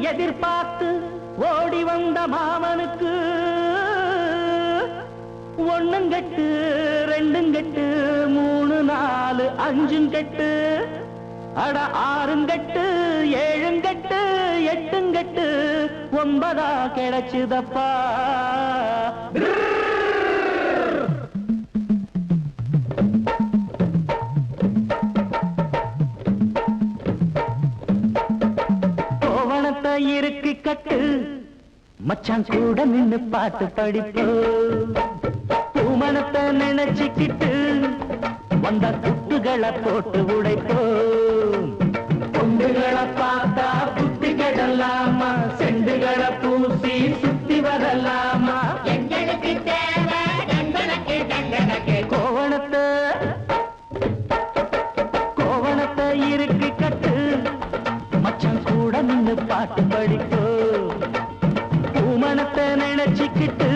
எதிர்பார்த்து ஓடி வந்த மாமனுக்கு ஒண்ணுங்கட்டு ரெண்டுங்கட்டு மூணு நாலு அஞ்சுங்கட்டு அட ஆறுங்கட்டு ஏழுங்கட்டு எட்டுங்கட்டு ஒன்பதா கிடைச்சுதப்பா. கோவணத்தை இருக்கு கட்டு மச்சான் கூட நின்னு பாட்டு படிப்போ. பூமணத்தை நினைச்சுக்கிட்டு வந்த குட்டுகளை போட்டு உடைப்போ. பொண்டுகளை பார்த்தா புத்தி கெடலாமா, செண்டுகளை பூசி சுத்தி வரலாமா. எங்களுக்கு தேவை தண்டனைக்கு தண்டனைக்கு கோவணத்தை இருக்கு கட்டு மச்சான் கூட நின்னு பாட்டு படிப்போ. பூமணத்தை நினைச்சுக்கிட்டு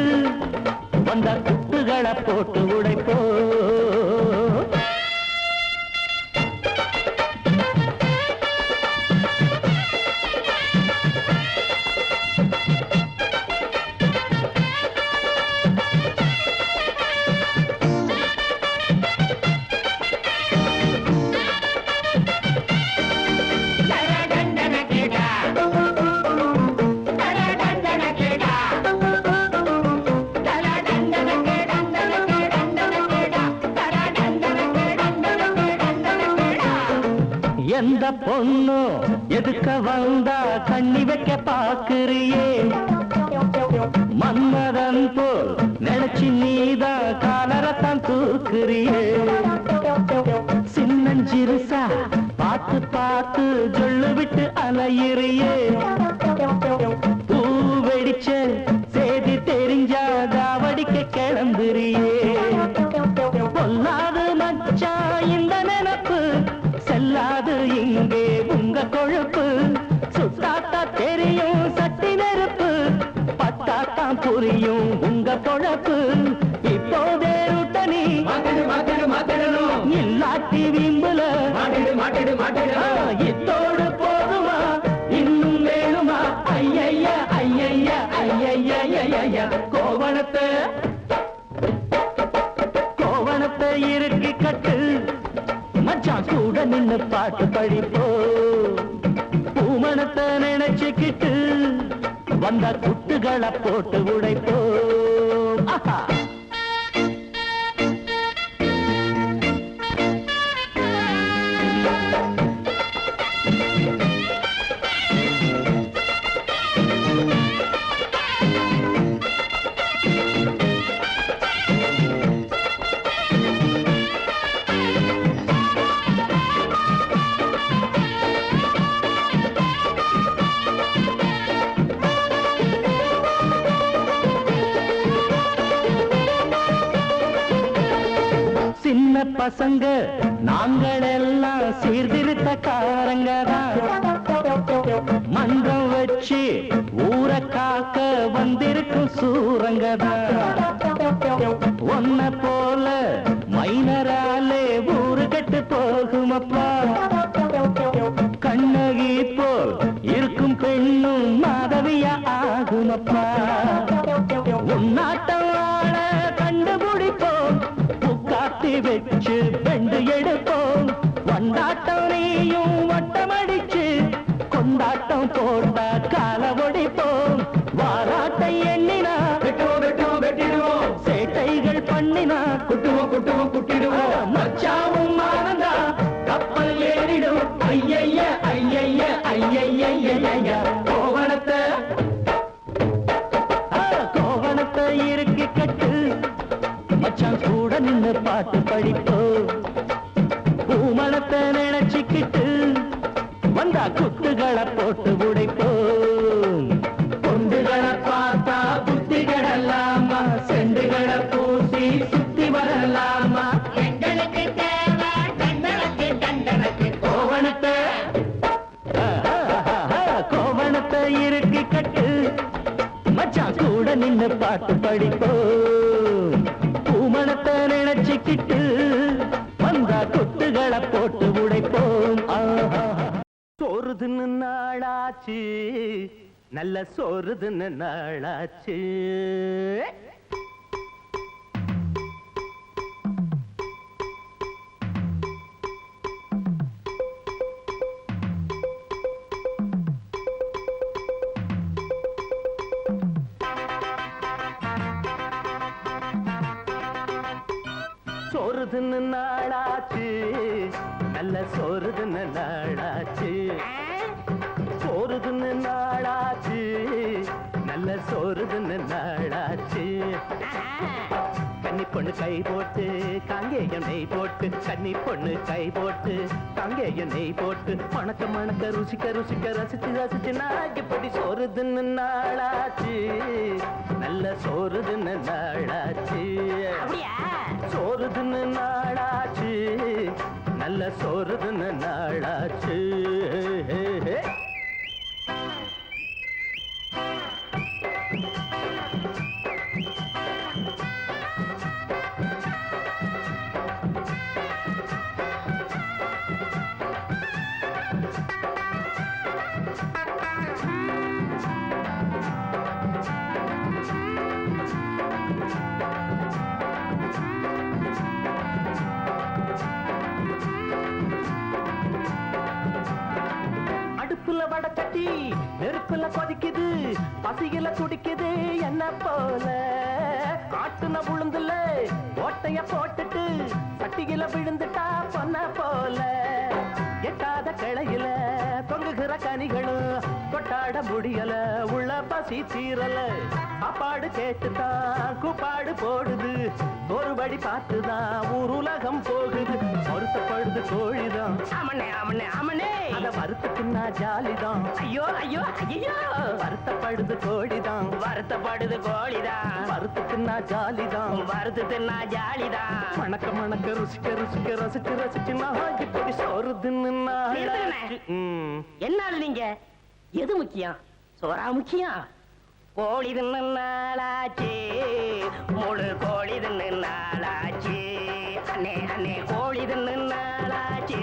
வந்த குட்டுகளை போட்டு உடைப்போ. எந்த பொண்ணு எதுக்க வந்தா கண்ணி வைக்க பாக்குறியே. மன்மதன் போல் நினைச்சு நீதா காலரத்தான் தூக்குறியே. சின்னஞ்சிறுசா பார்த்து பார்த்து சொல்லு விட்டு அலையிறியே. பூ வெடிச்ச செய்தி தெரிஞ்சா தாவடிக்க கிளம்புறியே. பொல்லாது மச்சா இந்த நினப்பு செல்லாது இங்கே உங்க கொழுப்பு. சுத்தாத்தா தெரியும் சட்டி நெருப்பு, பத்தாத்தான் புரியும் உங்க பொழப்பு. இப்போதே ருட்டனி இல்லாட்டி வீம்புல இத்தோடு போதுமா இன்னும் வேணுமா. ஐயைய ஐயைய ஐயைய கோவணத்தை இருக்கு கட்டு மச்சான் கூட நின்னு பாட்டு படிப்போ. பூமணத்தை நினைச்சுக்கிட்டு வந்த குட்டுகளை போட்டு உடைப்போ. சின்ன பசங்க நாங்கள் எல்லாம் சீர்திருத்தக்காரங்கதான். மன்றம் வச்சு ஊரை காக்க வந்திருக்கும் சூரங்கதான். ஒன்ன போல மைனராலே ஊரு கட்டு போகுமப்பா. கண்ணகி போல் இருக்கும் பெண்ணும் மாதவியா ஆகுமப்பா. உன்னாட்டம் ஆள கண்டுபிடிப்போம், புக்காத்தி வச்சு பெண்டு எடுப்போம். வண்டாட்டம் நீயும் வட்டமடிச்சு கொண்டாட்டம் போட்ட கால ஒடிப்போம். வாராட்டை எண்ணினா வெட்டிடுவோம், சேட்டைகள் பண்ணினா குட்டிடுவோம். மச்சாவும் ஆனந்தா கப்பல் ஏறிடும். ஐயைய ஐயைய ஐயைய கோவணத்தை இருக்கு கட்டு மச்சான் கூட நின்னு பாட்டு படிப்போ. பூமணத்தை நினைச்சுக்கிட்டு வந்தா குட்டுகளை போட்டு உடைப்போ. பொண்டுகளை பார்த்தா புத்தி கெடலாமா, செண்டுகளை பூசி சுத்தி வரலாமா. எங்களுக்கு தேவை தண்டனைக்கு கோவணத்தை இருக்கு கட்டு மச்சான் கூட நின்னு பாட்டு படிப்போ. பூமணத்தை நினைச்சுக்கிட்டு வந்தா குட்டுகளை போட்டு உடைப்போம். சோறு தின்னு நாளாச்சு நாளாச்சு நல்ல சோறுதுன்னு நாளாச்சு சோறுதுன்னு நாளாச்சு நல்ல சோறுதுன்னு நாளாச்சு சோறுதுன்னு நாளாச்சு நல்ல சோறுதுன்னு நாளாச்சு கன்னி பொண்ணு கை போட்டு காங்கேயம் நெய் போட்டு கன்னி பொண்ணு கை போட்டு காங்கேயம் நெய் போட்டு மணக்க மணக்க ருசிக்க ருசிக்க ரசிச்சு ரசிச்சு நாய்க்குப்படி சோறுதுன்னு நாளாச்சு நல்ல சோறுதுன்னு நாளாச்சு சோறுதுன்னு நாளாச்சு நல்ல சோறுதுன்னு நாளாச்சு வடச்சட்டி நெருப்புல கொதிக்குது பசியில துடிக்குது என்ன போல காட்டுன உளுந்துல ஓட்டைய போட்டுட்டு சட்டியில விழுந்துட்டா பொன்ன போல எட்டாத கிளையில தொங்குகிற கனிகளும் கொட்டாட முடியல உள்ள பசி தீரல சாப்பாடு கேட்டுதான் கூப்பாடு போடுது ஒருபடி பார்த்துதான் ஊர் உலகம் போகுது வருத்தப்படுது கோழிதான் ஆமனே ஆமனே ஆமனே அத வருத்தத்துனா ஜாலிதான் ஐயோ ஐயோ ஐயோ வருத்தப்படுது கோழிதான் வருத்தப்படுது கோழிதான் வருத்தத்துனா ஜாலிதான் வருத்தத்துனா ஜாலிதான் மணக்க மணக்க ருசிக்க ருசிக்க ரசிச்சு ரசிச்சு நான் இப்படி சோறுதுன்னு என்ன நீங்க எது முக்கியம் சோறா முக்கியம் கோழி தின்னு நாளாச்சு முழு கோழி தின்னு நாளாச்சு அண்ணே அண்ணே கோழி தின்னு நாளாச்சு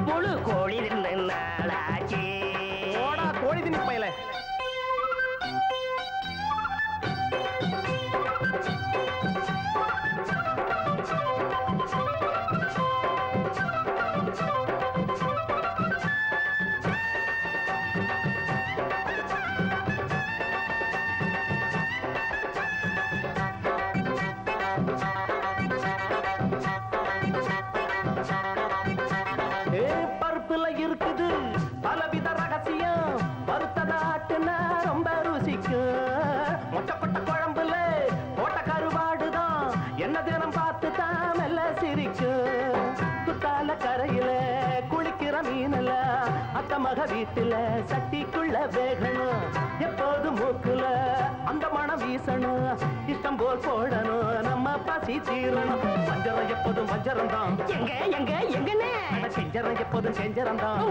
முழு கோழி தின்னு நாளாச்சு கோழி தின்னு பையல இருக்குது பலவித ரகசியம் வருத்ததாட்டுனா ரொம்ப ருசிக்கும் மொச்சப்பட்ட குழம்புல போட்ட கருவாடுதான் என்ன தினம் பார்த்து தான் மெல்ல சிரிக்கும் குத்தால கரையில குளிக்கிற மீனல அத்த மக வீட்டுல சட்டிக்குள்ள வேகணும் எப்போது மூக்குல அந்த மனம் வீசணும் இஷ்டம் போல் போடணும் நம்ம பசி தீரணும் மஞ்சரம் எப்போதும் மஞ்சரம் தான் எங்க எங்க எங்கன்னு செஞ்சரம் எப்போதும் செஞ்சரம் தான்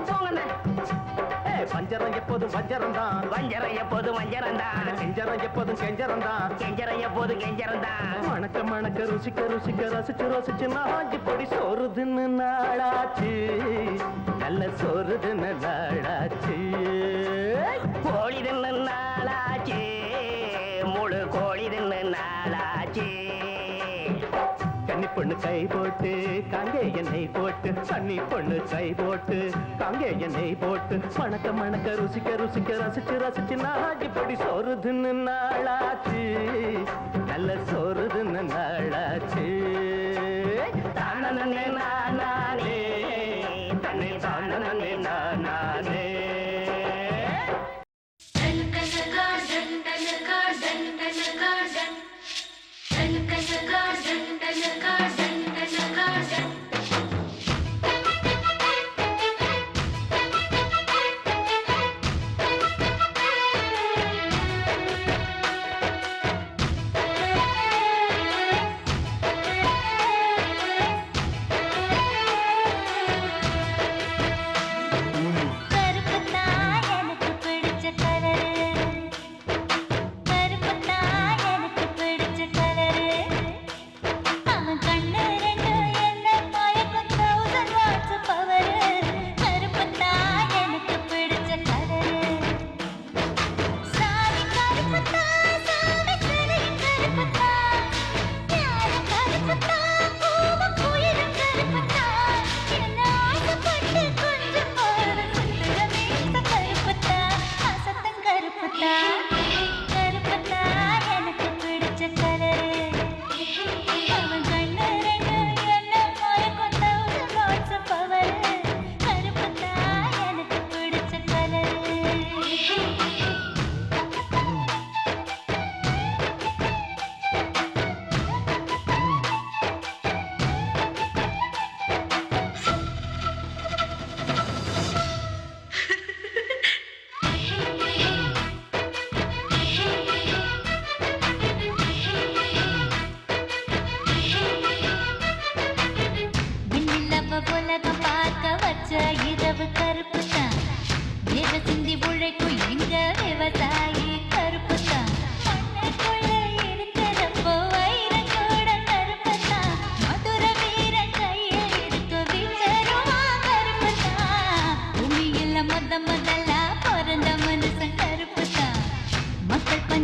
பஞ்சரம் எப்போதும் வஞ்சரம் தான் வஞ்சரம் எப்போதும் வஞ்சரம் தான் செஞ்சரம் எப்போதும் செஞ்சரம் தான் செஞ்சரம் எப்போதும் கெஞ்சரம் தான் மணக்க மணக்க ருசிக்க ருசிக்க ரசிச்சு ரசிச்சு நாஞ்சி பொடி சோறுதுன்னு நாளாச்சு நல்ல சோறுதுன்னு நாளாச்சு கோழி தின்னு நாளாச்சு முழு கோழி தின்னு நாளாச்சு கன்னி பொண்ணு கை போட்டு காங்கே எண்ணெய் போட்டு கன்னி பொண்ணு கை போட்டு காங்கே எண்ணெய் போட்டு மணக்க மணக்க ருசிக்க ருசிக்க ரசிச்சு ரசிச்சு நாஞ்சி பொடி சோறுதுன்னு நாளாச்சு நல்ல சோறுதுன்னு நாளாச்சு தானே நானே தன்னை தானே நானே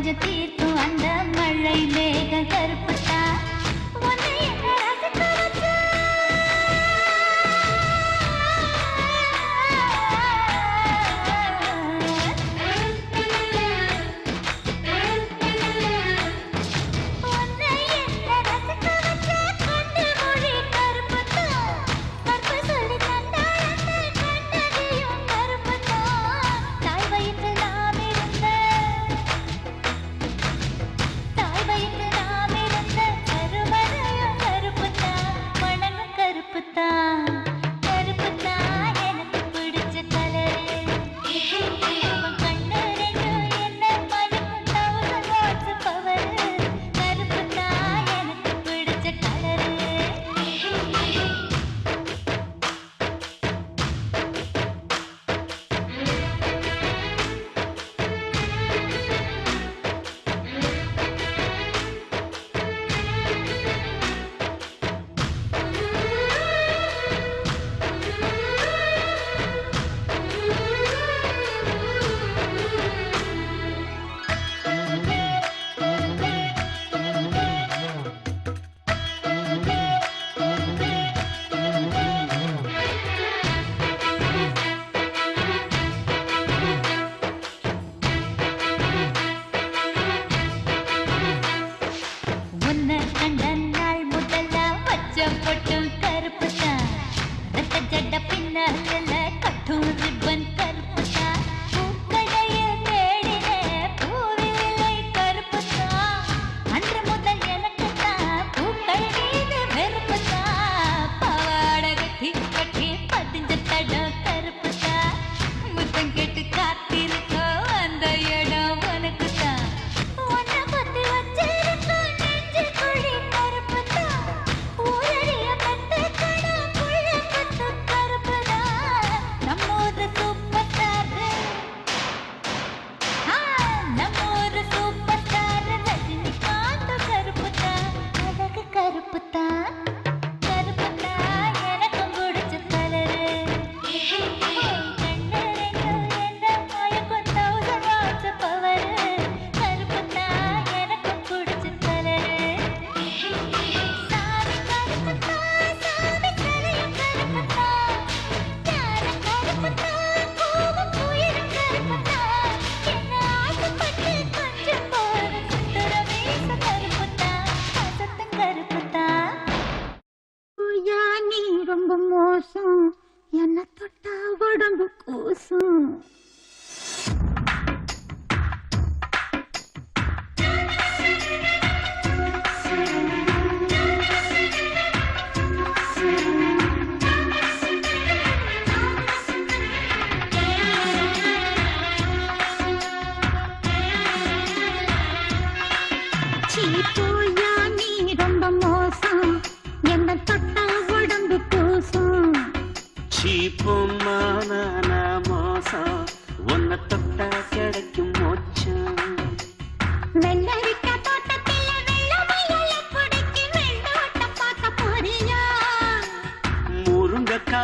கொஞ்சம் தீர்க்கும் அந்த மழை மேக கருப்புத்தா உன்னை என்ன ரசிக்க வச்ச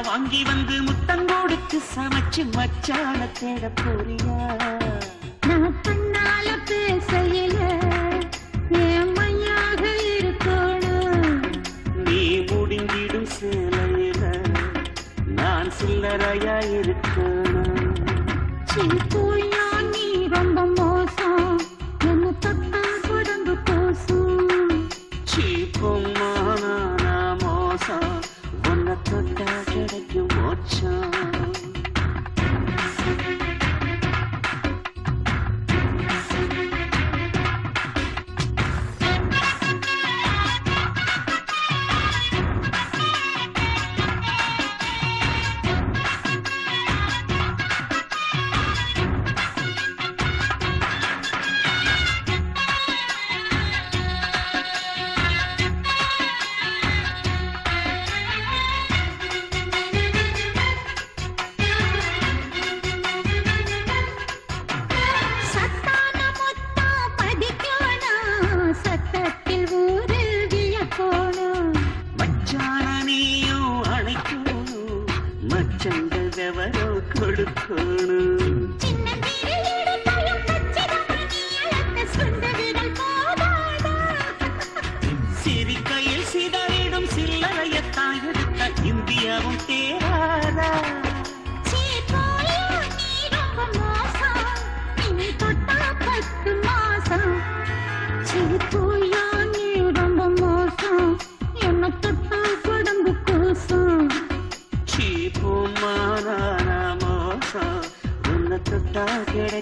வாங்கி வந்து முத்தங்கோடுக்கு சமைச்சு மச்சான தேட போறியா? நான் பண்ணால பேசையில ஏமையாக இருக்கணும். நீ முடிந்திடும் சேலையில நான் சில்லறையா இருக்கணும். போயா நீ ரொம்ப மோசம், என்ன தொட்டா உடம்பு கோசம். சீப்புமான மோசம், உன்னை தொட்டா கிடைக்கும் மோச்சம்.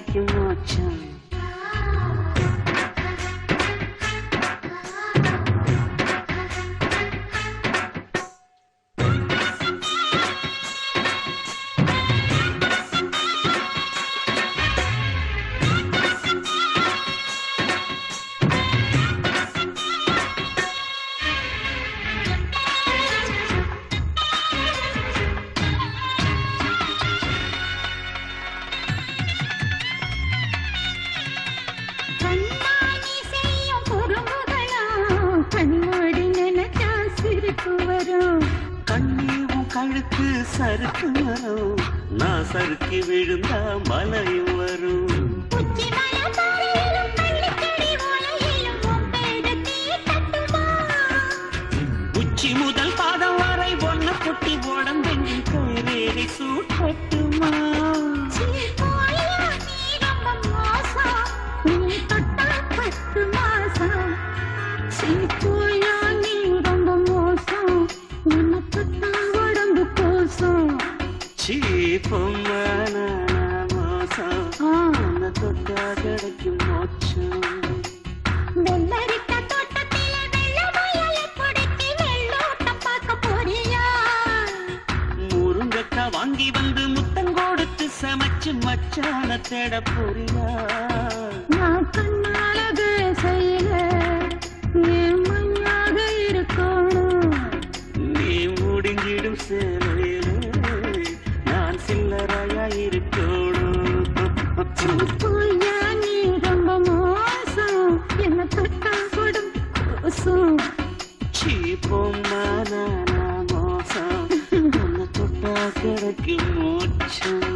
கிடைக்கும் மோட்சம். கழுத்து சறுக்கு வரும், நான் சறுக்கி விழுந்தா மலையும் வரும். உச்சி முதல் பாதம் வரை ஒன்ன குட்டி உடம்பெங்கில் கைரேறி சூட்டட்டுமா? கிடைக்கும் மோட்சம். முருங்கக்கா வாங்கி வந்து முத்தம் கொடுத்து சமைச்சு மச்சான தேட போறியா? நான் கண்ணாலக செய்யல மண்ணாக இருக்கணும். நீ முடிஞ்சிடும் சேலையில நான் சில்லறையா இருக்கணும். நீ ரொம்ப மோசம், என்ன தொட்டா கொடும் கோசம். சீப்போமான மோசம், என்ன தொட்டா கிடைக்கும் மோட்சம்.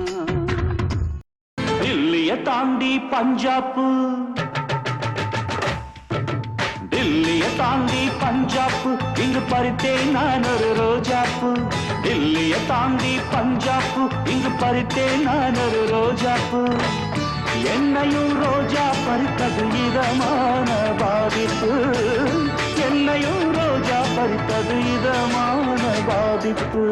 தில்லிய தாண்டி பஞ்சாப்பு, தில்லிய தாண்டி பஞ்சாப்பு, இங்கு பறித்தேன் நான் ஒரு ரோஜாப்பு. தில்லிய தாண்டி பஞ்சாப்பு, இங்கு பறித்தேன் நான் ஒரு ரோஜாப்பு. என்னையும் ரோஜா பறித்தது இதமான பாதிப்பு, என்னையும் ரோஜா பறித்தது இதமான பாதிப்பு.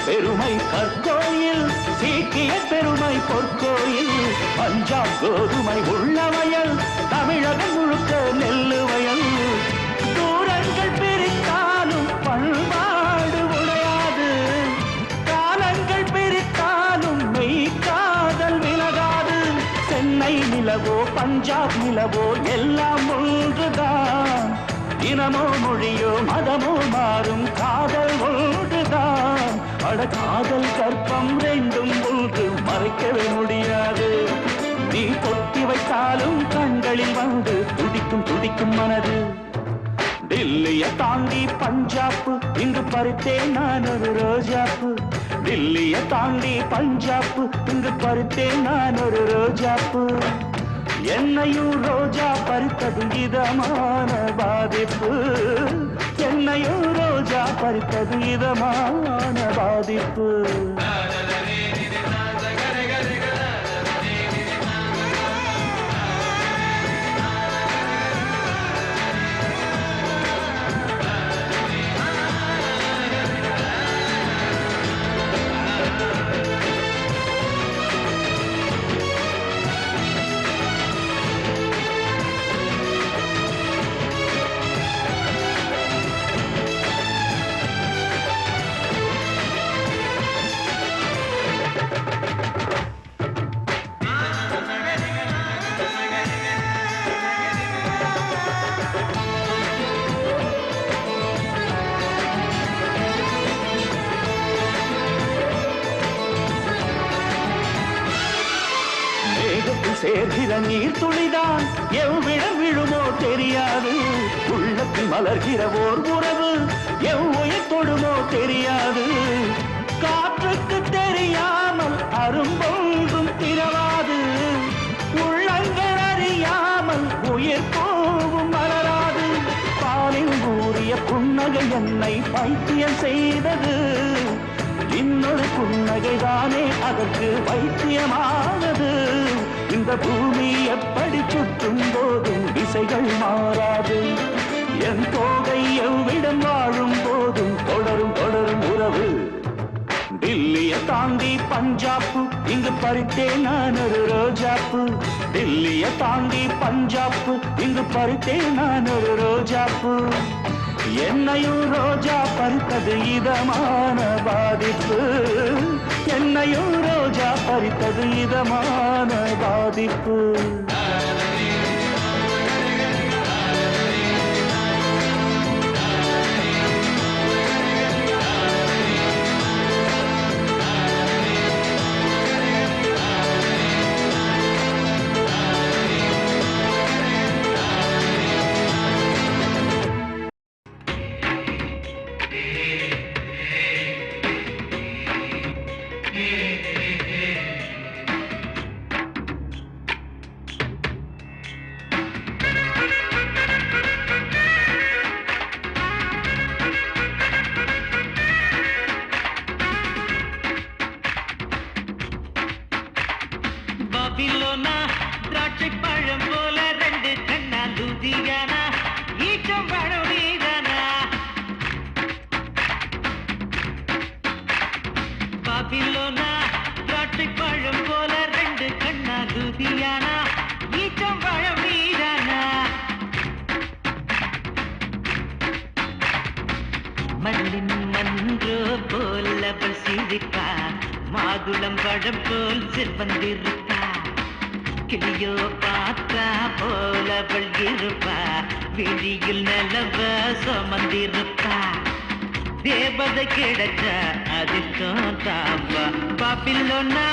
பெருமை கற்கோயில், சீக்கிய பெருமை பொற்கோயில், பஞ்சாப் கோதுமை உள்ளவயல், தமிழகம் முழுக்க நெல்லு வயல். தூரங்கள் பிரித்தாலும் பண்பாடு உடையாது, காலங்கள் பிரித்தாலும் மெய்காதல் விலகாது. சென்னை நிலவோ பஞ்சாப் நிலவோ எல்லாம் ஒன்றுதான், இனமோ மொழியோ மதமோ மாறும் காதல் ஒன்றுதான். அட காதல் கற்பம் ரெண்டும் ஒன்று, மறைக்கவே முடியாது. நீ பொத்தி வைத்தாலும் கண்களில் வந்து துடிக்கும் துடிக்கும் மனது. தில்லிய தாண்டி பஞ்சாப்பு, இங்கு பறித்தேன் நான் ஒரு ரோஜாப்பு. தில்லிய தாண்டி பஞ்சாப்பு, இங்கு பறித்தேன் நான் ஒரு ரோஜாப்பு. என்னையும் ரோஜா பறித்தது இதமான பாதிப்பு, என்னையும் ரோஜா பறித்தது இதமான பாதிப்பு. நெஞ்சில் சேர்கிற நீர் துளிதான் எவ்விடம் விழுமோ தெரியாது. உள்ளத்தில் மலர்கிற ஓர் உறவு எவ்வுயிர் தொடுமோ தெரியாது. காற்றுக்கு தெரியாமல் அரும்பொன்றும் திரவாது. உள்ளங்கள் அறியாமல் உயிர் போவும் மலராது. பாலில் ஊறிய புன்னகை என்னை பைத்தியம் செய்தது. இன்னொரு புன்னகைதானே அதற்கு வைத்தியமானது. இந்த பூமி எப்படி சுற்றும் போதும் திசைகள் மாறாது. என் தோகை எவ்விடம் வாழும் போதும் தொடரும் தொடரும் உறவு. டில்லிய தாண்டி பஞ்சாப்பு இங்கு பறித்தேன் நான் ஒரு ரோஜாப்பு. டில்லிய தாண்டி பஞ்சாப்பு இங்கு பறித்தேன் நான் ஒரு ரோஜாப்பு. என்னையும் ரோஜா பறித்தது இதமான பாதிப்பு. என்னையும் ரோஜா பறித்தது இதமான பாதிப்பு. பாபிலோனா திராட்சை பழம் போல ரெண்டு கண்ணா லூதியானா ஈச்சம் பழம் நீதானா. பாபிலோனா திராட்சை பழம் போல ரெண்டு கண்ணா லூதியானா ஈச்சம் பழம் நீதானா. மண்ணின் மன்றோ போல் அவள் சிரிப்பா. மாதுளம் பழம் போல் சிறுவந்திருப்பா. கிளியோ பார்த்தா போல அவள் இருப்பா. விழியில் நிலவ சுமந்திருப்பா. தேவதை கிடைச்ச அதிர்ஷ்டம் தாப்பா. பாபிலோனா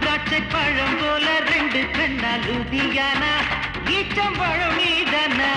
திராட்சை பழம் போல ரெண்டு கண்ணா லூதியானா ஈச்சம் பழம் நீதானா.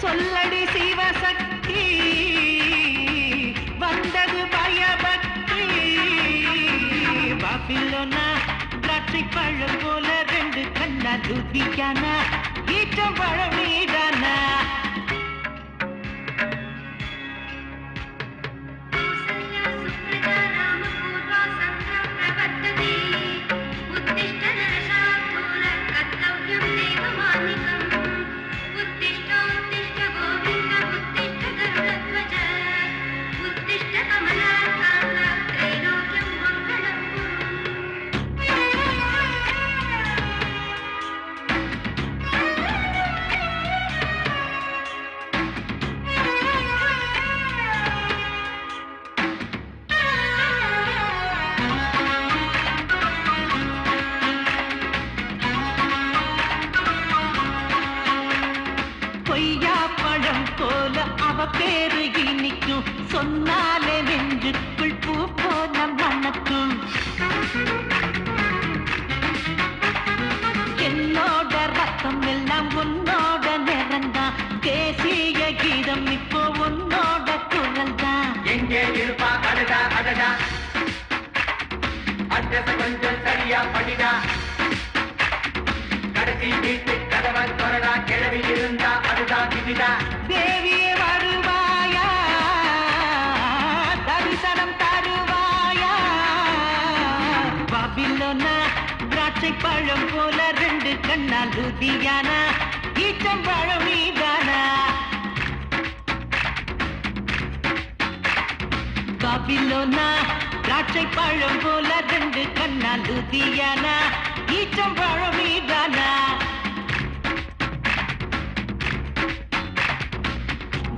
சொல்லடி சிவசக்தி வந்தது பயபக்தி. பாபிலோனா திராட்சை பழம் போல ரெண்டு கண்ணா லூதியானா ஈச்சம் பழம் நீதானா. பேரு இனிக்கும் சொன்னாலே நெஞ்சுக்குள் பூ போல மணக்கும். என்னோட ரத்தம் எல்லாம் உன்னோட நிறந்தான். தேசிய கீதம் இப்போ உன்னோட குரல் தான். எங்கே இருப்பா அடடா அடடா அட்ரஸ் கொஞ்சம் சரி சரியா படிடா கடைசி வீட்டு கதவை தொடரா கிளவி இருந்தா அதுதான் விதிடா தேவியே வருவாயா தரிசனம் தருவாயா பாபிலோனா திராட்சை பழம் போல ரெண்டு கண்ணால் லுதியானா ஈச்சம்பழம் நீதானா பாபிலோனா திராட்சை பழம் போல ரெண்டு கண்ணால் லுதியானா ஈச்சம்பழம் நீதானா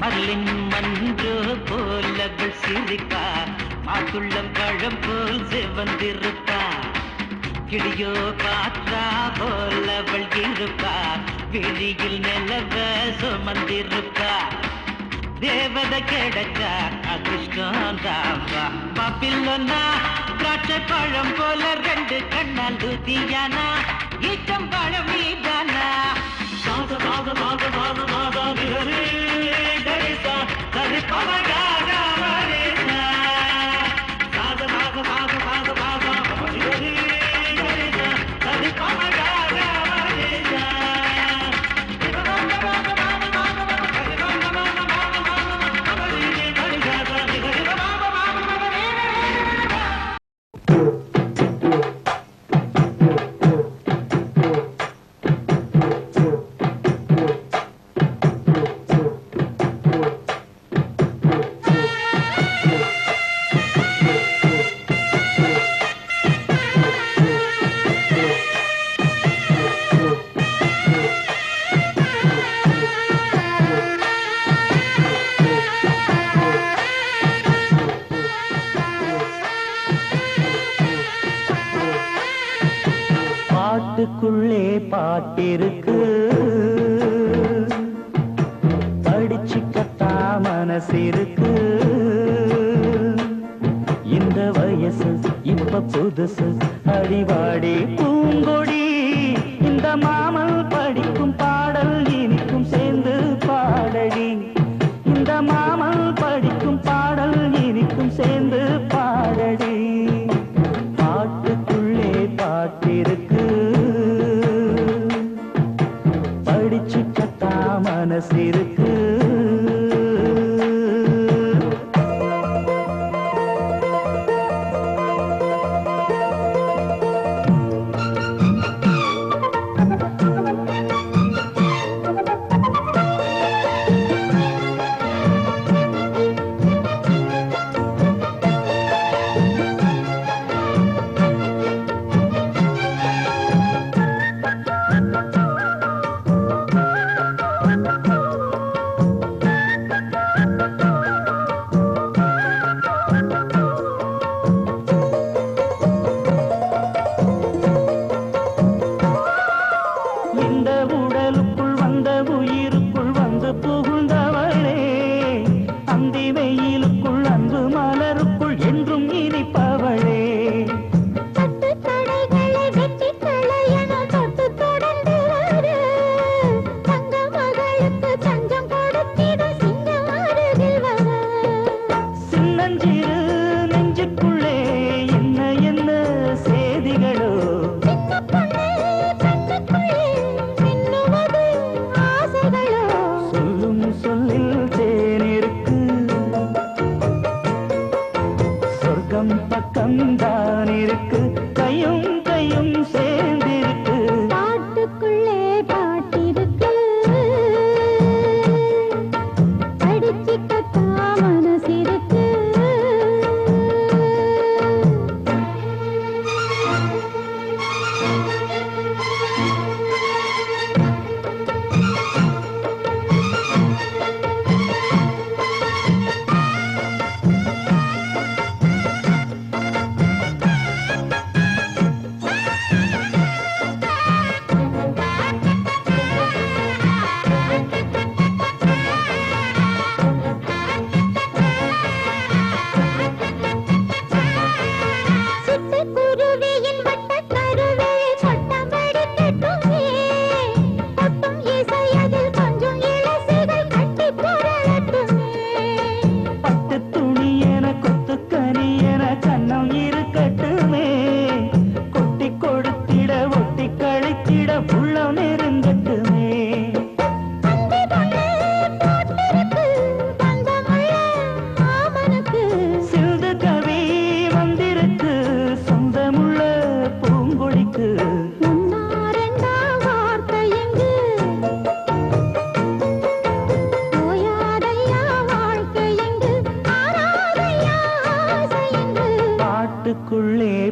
மல்லின் மன்று போலவள் சிரிப்பா மாதுள்ளம் பழம் போல் செவந்திருப்பா கிளியோ காற்றா போலவள் இருப்பா விழியில் நிலவ சுமந்திருப்பா தேவத கிடைச்சா அதிர்ஷ்டம் தாம்பா பாபிலோனா திராட்சை பழம் போல ரெண்டு கண்ணால் லுதியானா ஈட்டம் பழம் மீதானா சாத சாத சாத சாத சாத நிகரே கரிசா சரி பவகாரா வரேசா சாத சாத சாத சாத சாத நிகரே கரிசா சரி பவகாரா வரேசா பாட்டுக்குள்ளே பாட்டிருக்கு படிச்சுக்கத்தா மனசிருக்கு இந்த வயசு இப்ப புதுசு அடிவாடி பூங்கொடி இந்த மாமல் படிக்கும் பாடல் இனிக்கும் சேர்ந்து பாடடி இந்த மாமல் படிக்கும் பாடல் இனிக்கும் சேர்ந்து பாடடி பாட்டுக்குள்ளே பாட்டிருக்கு படிச்சுக்கத்தா மனசிருக்கு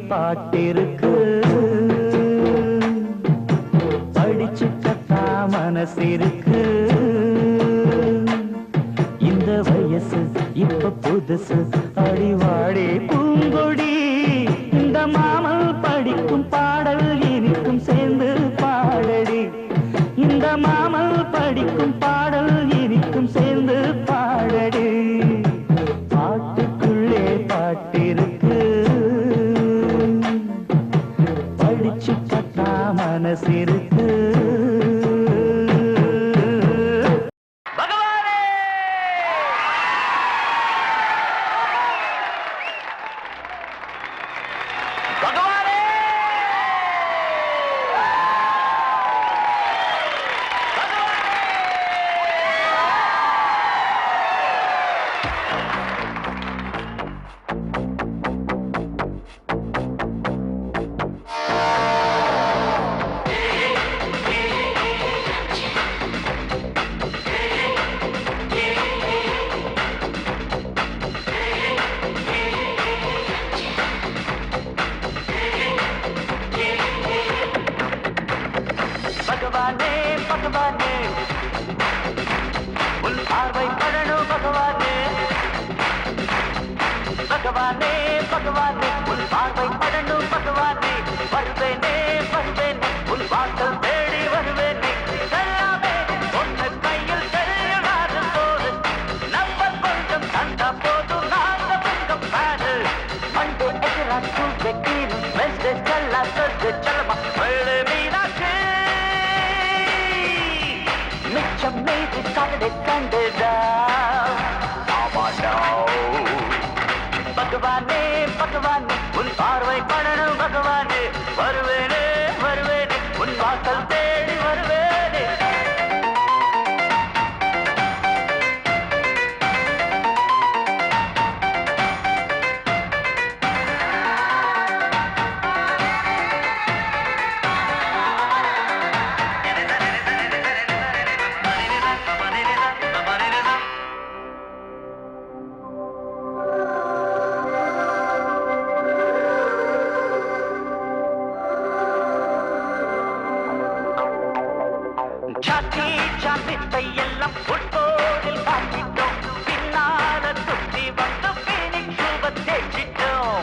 பாட்டிருக்கு படிச்சுக்கத்தா மனசிருக்கு இந்த வயசு இப்ப புதுசு அடிவாடி பூங்கொடி இந்த மாமல் படிக்கும் பாடல் இனிக்கும் சேர்ந்து பாடடி இந்த மாமல் படிக்கும் பாடல் இனிக்கும் சேர்ந்து பாடடி பாட்டுக்குள்ளே பாட்டிருக்கு படிச்சுக்கத்தா மனசிருக்கு பகவானே பகவானே உன் பார்வை படணும் பகவானே பகவானே பகவானே உன் பார்வை படணும் பகவானே வருவேனே வருவேனே உன் வாசல் தேடி வருவேனே எல்லாமே ஒன்று கையில் தெரியாத போது நம்ம கொஞ்சம் தந்தா போதும் நாங்க பக்கம் பாடு மண்டே எதிரா சூழ்ச்சி கீழ் வெஸ்ட் செல்லா சொத்து செல்லமா வேலை மீனாட்சி மிச்சம் மீதி சாட்டடை கண்டுடா பகவானே பகவானே உன் பார்வை படணும் பகவானே வருவேனே வருவேனே உன் வாசல் தேடி வருவேனே சாத்தி சாத்தித்தை எல்லாம் ஃபுட்போர்டில் காட்டிட்டோம் பின்னால சுத்தி வந்து பீனிக்ஸ் ரூப தேய்ச்சிட்டோம்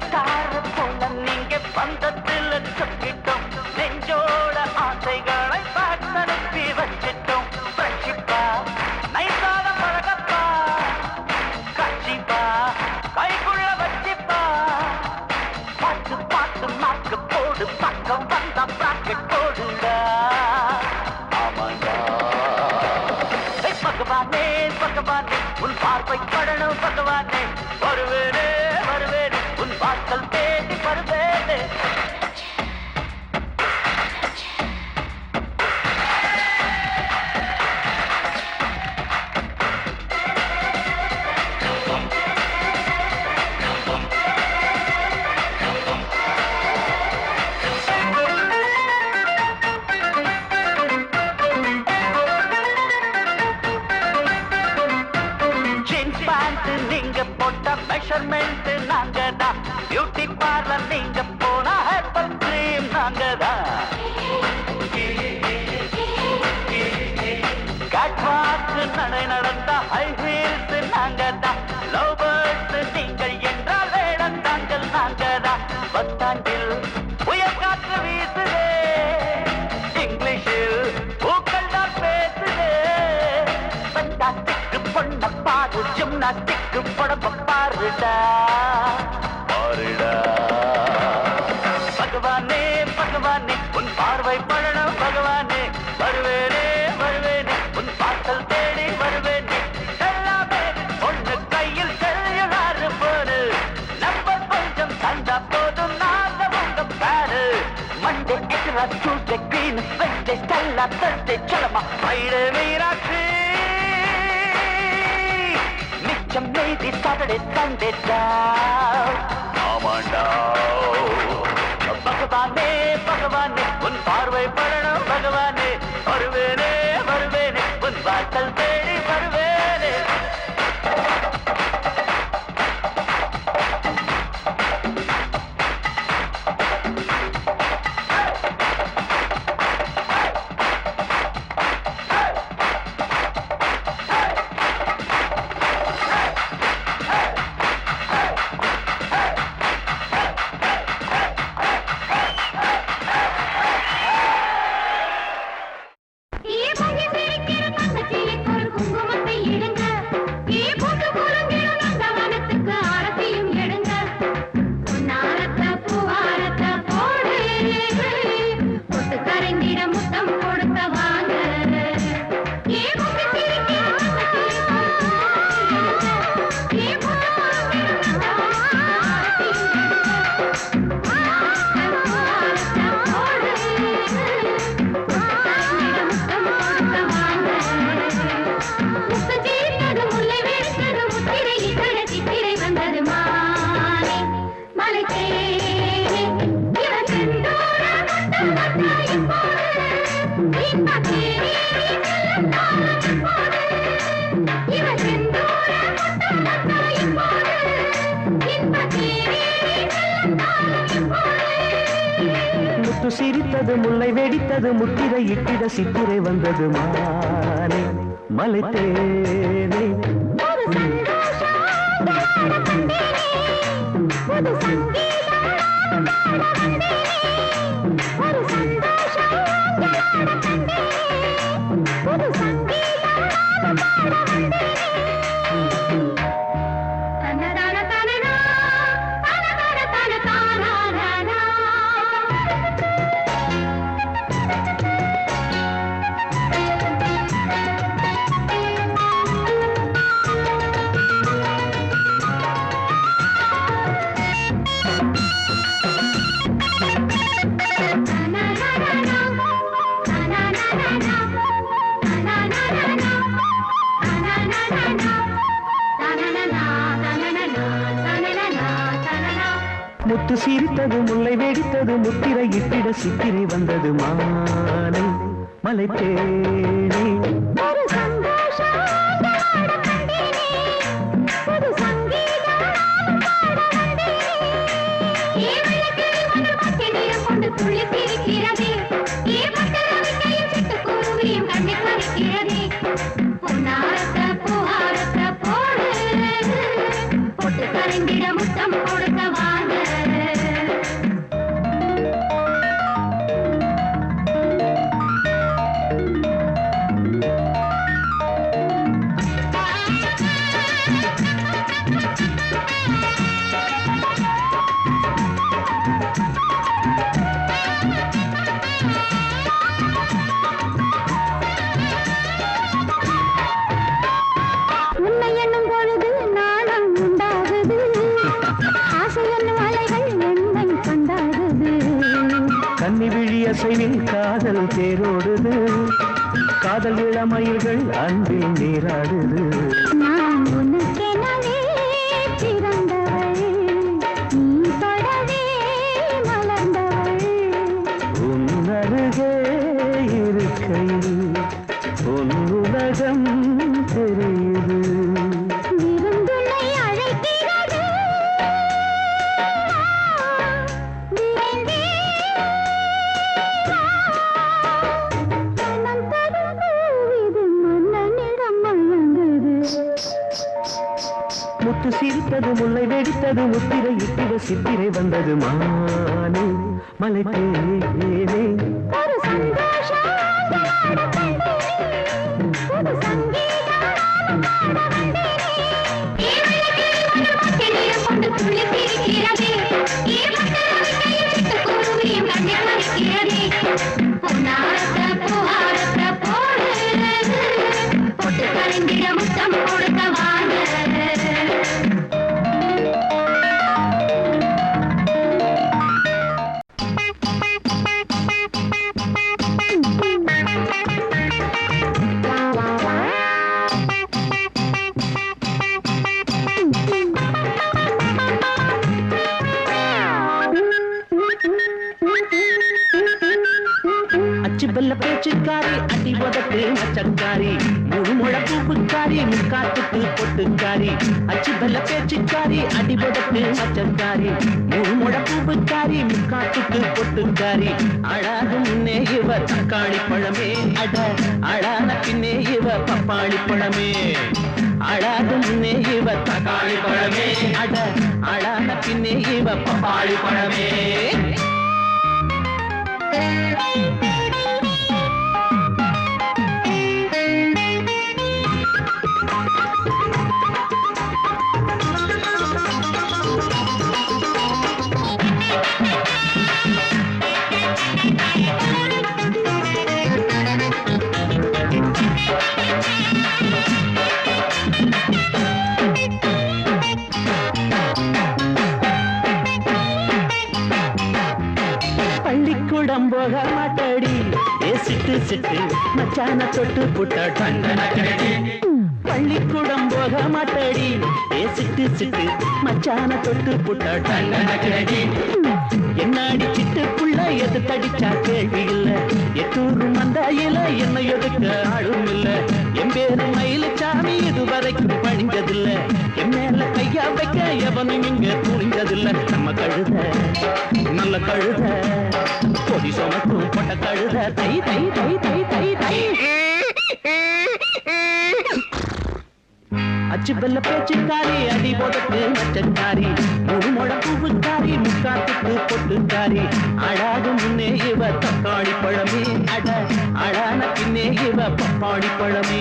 ஸ்டார் போல நீங்க பந்தத்தில் சுத்திட்டோம் நெஞ்சோட ஆசைகளை பார்த்தனுப்பி வச்சிட்டோம் பிரட்சிப்பா நைசாத பழகப்பா கட்சிப்பா கைக்குள்ள வச்சிப்பா பார்த்து பார்த்து மார்க்கு போடு பக்கம் வந்த பிராக்கெட் போடுடா ஆமாண்டா பகவானே பகவானே உன் பார்வை படணும் பகவானே வருவேனே வருவேனே உன் வாசல் தேடி வருவேனே மெஷர்மெண்ட் நாங்க தான் பியூட்டி பார்லர் நீங்க போனா ஹெர்பல் கிரீம் நாங்க தான் கேட்வாக் நடை நடந்த ஹை ஹீல்ஸ் நாங்க தான் லவ் பேர்ட்ஸ் நீங்கள் என்றால் வேடம் தாங்கள் நாங்க தான் பத்தாண்டில் புயல் காற்று வீசுதே இங்கிலீஷில் பூக்கள் தான் பேசுதே ஃபண்டாஸ்டிக் பொண்ண பாரு ஜிம்னாஸ்டிக் படப்ப பாருடா பாருடா பகவானே பகவானே உன் பார்வை படணும் பகவானே வருவேனே வருவேனே உன் பாசல் தேடி வருவேனே எல்லாமே ஒன்று கையில் செல்லுறாரு போரு நம்பர் கொஞ்சம் தந்தா போதும் நாங்க உங்க பாரு Monday extra Tuesday green Wednesday Stella Thursday செல்லமா ஃப்ரைடே மீனாட்சி மிச்சம் மீதி சாட்டர்டே சண்டே ஆமாண்டா பகவானே பகவானே உன் பார்வை படணும் பகவானே வருவேனே வருவேனே உன் வாசல் தேடி வருவேனே சிரித்தது முல்லை வெடித்தது முத்திரை இட்டிட சித்திரை வந்தது மானே மலைத்தேனே முத்து சிரித்தது முல்லை வெடித்தது முத்திரை இட்டிட சித்திரை வந்தது மாலை மலைத்தேனே முத்தம் கொடுக்க வாங்க அசைவில் காதல் தேரோடுது காதல் இளமயில்கள் அன்பில் நீராடுது நான் உனக்கெனவே பிறந்தவள் நீ தொடவே மலர்ந்தவள் உன்னருகே இருக்கையில் உன் உலகம் தெரியுது விருந்துனை அழைக்கிறது முத்து சிரித்தது முல்லை வெடித்தது முத்திரை இட்டிட சித்திரை வந்தது மானே மலைத்தேனே ஒரு சந்தோஷம் ஒரு சங்கீதம் கொண்டு துள்ளி திரிக்கிறது குருவியும் கண்ணில் மறைக்கிறது பொன்னாரத்த பூவாரத்த போடு பொட்டு கலைந்திட முத்தம் கொடுக்க வாங்க வெள்ள பேச்சுக்காரி அடி உதட்டு மச்சக்காரி முழு முழப்பூப்புக்காரி முக்காட்டுக்கு பொட்டுக்காரி அச்சு வெள்ள பேச்சுக்காரி அடி உதட்டு மச்சக்காரி முழு முழப்பூப்புக்காரி முக்காட்டுக்கு பொட்டுக்காரி அழாது முன்னே இவ தக்காளி பழமே அட அழாத பின்னே இவ பப்பாளி பழமே அழாது முன்னே இவ தக்காளி பழமே அட அழாத பின்னே இவ பப்பாளி பழமே பள்ளிக்கூடம் போக மாட்டாடி சிட்டு சிட்டு மச்சான தொட்டு புட்ட பள்ளிக்கூடம் போக மாட்டாடி சிட்டு சிட்டு மச்சான தொட்டு புட்ட என்னாடி சிட்டுக்குள்ள எது தடிச்சா கேள்வி இல்ல எட்டூரு மந்தாயில என்ன எதுக்க ஆளும் இல்ல என் பேரு மயிலச்சாமி இதுவரைக்கும் பணிஞ்சதில்ல என் மேல கையா வைக்க எவனும் இங்க துணிஞ்சதில்ல நம்ம கழுத நல்ல கழுத பொதி சுமக்கும் பொட்ட கழுத தை தை தை தை தை தை. அச்சு வெல்ல பேச்சுக்காரி அடி போதற்கு மச்சக்காரி முழு முழப்பூவுக்காரி முக்காத்துக்கு பொட்டுக்காரி அழாது முன்னே இவ தக்காளி பழமே அட அழான பின்னே இவ பப்பாளி பழமே.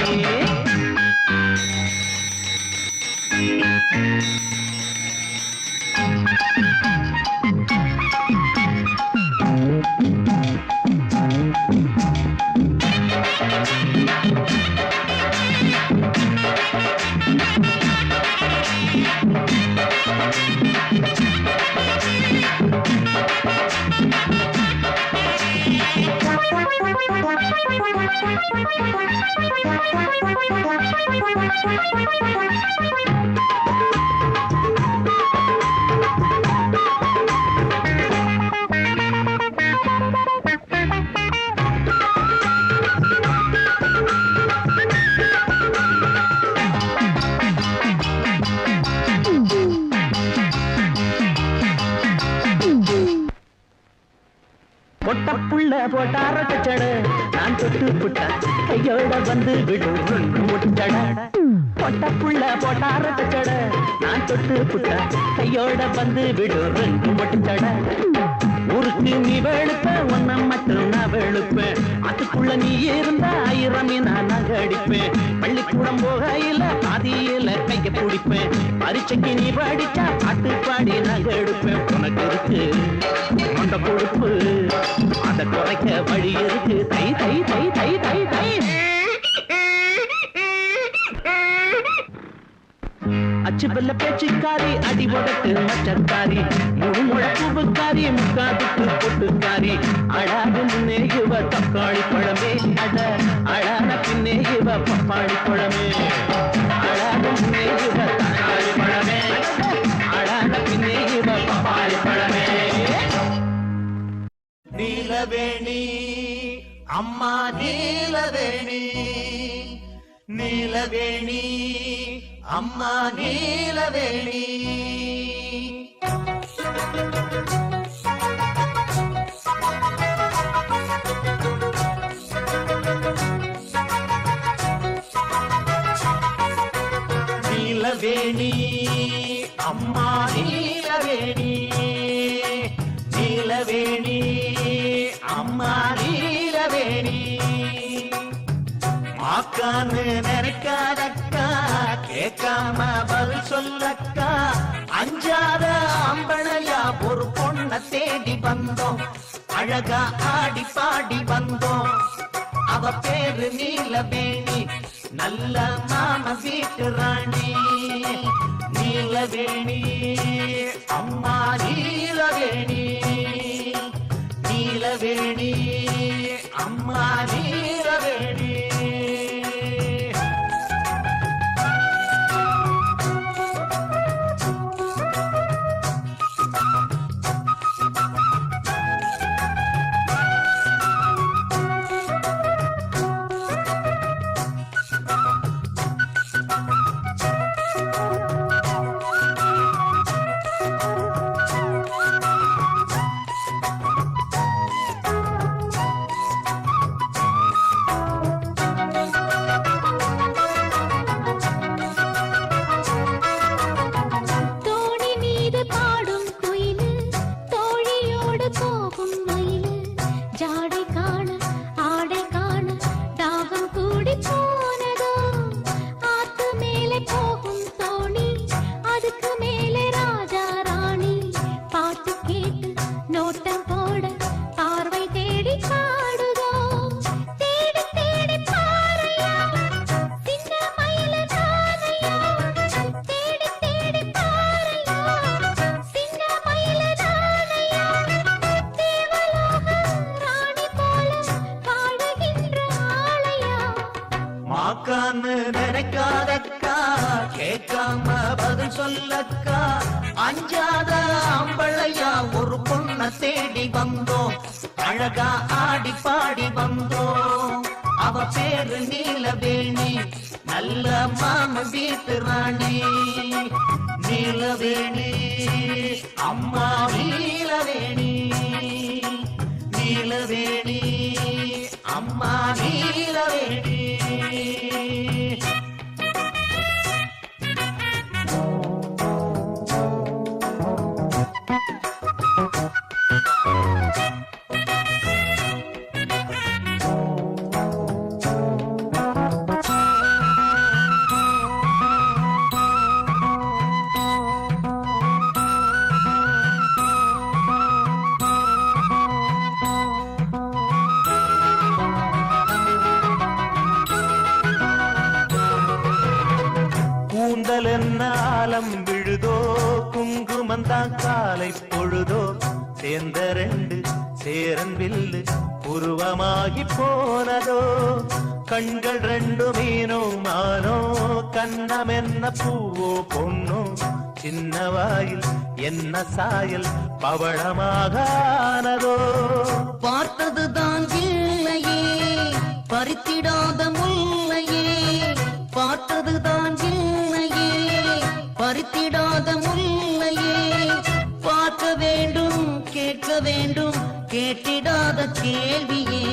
பொட்டப்புள்ள போட்டார கச்சட நான் தொட்டு புட்டா கையோட வந்து விடும் முட்டட. பொட்டப்புள்ள போட்டார கச்சட நான் தொட்டு புட்டா கையோட வந்து விடும் முட்டட. ஊருக்கு நீ வெளுப்ப ஒன்ன மட்டும் நான் வெளுப்பேன் அதுக்குள்ள நீ இருந்த 1000 நான் நகடிப்பேன். பள்ளிக்கூடம் போகையில பாதியில கைய பிடிப்பேன் பரீட்சைக்கு நீ படிச்சா பாட்டு பாடி நகெடுப்பேன். உனக்கு இருக்கு மண்ட பொறுப்பு அத குறைக்க வழி இருக்கு தை தை தை தை தை தை. அச்சு வெல்ல பேச்சுக்காரி அடி உதட்டு மச்சக்காரி முழு முழப்பூவுக்காரி முக்காதுக்கு பொட்டுக்காரி அழாது முன்னே இவ தக்காளி பழமே அட அழான பின்னே இவ பப்பாளி பழமே. அழாது முன்னே இவ தக்காளி பழமே அழான பின்னே இவ பப்பாளி பழமே. நீலவேணி அம்மா நீலவேணி நீலவேணி அம்மா நீலவேணி. நீலவேணி அம்மா நீலவேணி நீலவேணி அம்மா நீலவேணி. மாக்கான்னு நினைக்காதக்கா கேட்காம பதில் சொல்லக்கா அஞ்சாத அம்பளையா ஒரு பொண்ண தேடி வந்தோம் அழகா ஆடி பாடி வந்தோம். அவ பேரு நீலவேணி நல்ல மாம வீட்டு ராணி. நீலவேணி அம்மா நீலவேணி நீலவேணி அம்மா நீலவேணி. மாக்கான்னு நினைக்காதக்கா கேட்காம பதில் சொல்லக்கா அஞ்சாத அம்பளையா ஒரு பொண்ண தேடி வந்தோம் அழகா ஆடி பாடி வந்தோம். அவ பேரு நீலவேணி நல்ல மாம வீட்டு ராணி. நீலவேணி அம்மா நீலவேணி நீலவேணி அம்மா நீலவேணி கூந்தல் என்ன ஆலம் விழுதோ குங்குமந்தான் காலை பொழுதோ சேர்ந்த ரெண்டு சேரன் வில்லு உருவமாகி போனதோ கண்கள் ரெண்டு மீனோ மானோ கண்ணம் என்ன பூவோ பொன்னோ சின்ன வாயில் என்ன சாயல் பவளமாக ஆனதோ பார்த்ததுதான் இல்லையே பறித்திடாத முல்லையே பார்த்ததுதான் இல்லையே பறித்திடாத முல்லையே பார்க்க வேண்டும் கேட்க வேண்டும் கேட்டிடாத கேள்வியே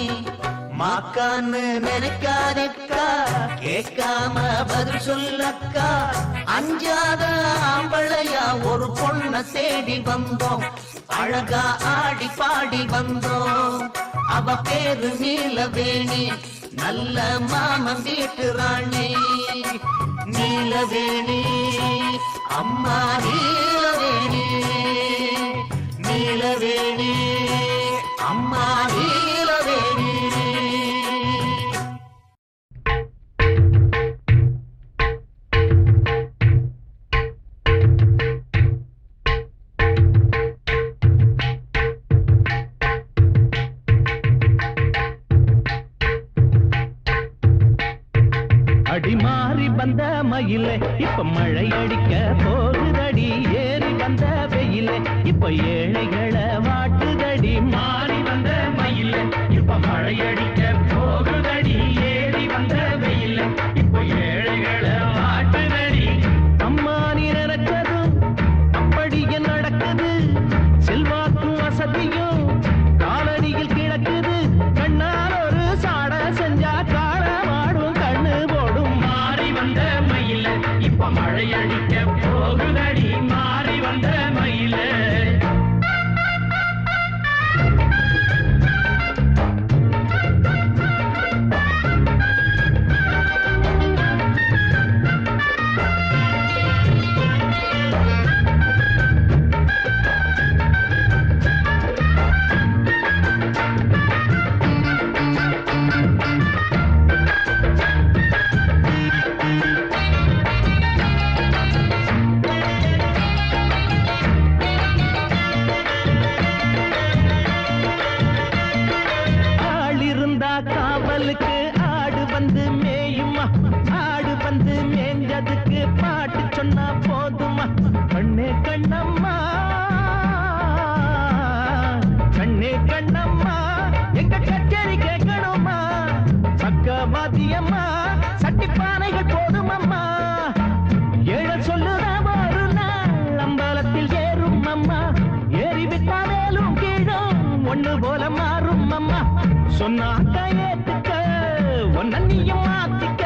மாக்கான்னு நினைக்காதக்கா கேட்காம பதில் சொல்லக்கா அஞ்சாத ஆம்பளையா ஒரு பொண்ண தேடி வந்தோம் அழகா ஆடி பாடி வந்தோம் அவ பேரு நீலவேணி நல்ல மாமன் வீட்டு ராணி நீலவேணி அம்மா நீலவேணி நீலவேணி அம்மா நீலவேணி அடி மாறி வந்த மயிலே இப்ப மழை அடிக்க போகுதடி ஏறி வந்த வெயிலே இப்ப ஏழைகளை வாட்டுதடி மாறி வந்த மயிலே இப்ப மழை அடிக்க போகுதடி ஏறி வந்த வெயிலே இப்ப ஏழைகளை வாட்டுதடி அம்மா நீ நினைச்சதும் அப்படியே நடக்குது செல்வாக்கும் வசதியும் காலடியில் கிடக்குது கண்ணால் ஒரு சாட செஞ்சா காண மாடும் கண்ணு போடும் மாறி வந்த மயில இப்ப மழை அடிக்க போகுதடி மாறி வந்த மயில காவலுக்கு ஆடு வந்து மேயுமா ஆடு வந்து மேஞ்சதுக்கு பாட்டு சொன்னா போதுமா கண்ணே கண்ணம்மா கண்ணே கண்ணம்மா எங்க கச்சேரி கேட்கணுமா பக்கவாதியம்மா சட்டி பானைகள் போதுமம்மா ஏழ சொல்லுதா ஒரு நாள் அம்பலத்தில் ஏறும் அம்மா ஏறி விட்டாலும் கீழும் ஒண்ணு போல மாறும் அம்மா சொன்னாக்க ஏத்துக்க ஒன்ன நீயும் மாத்திக்க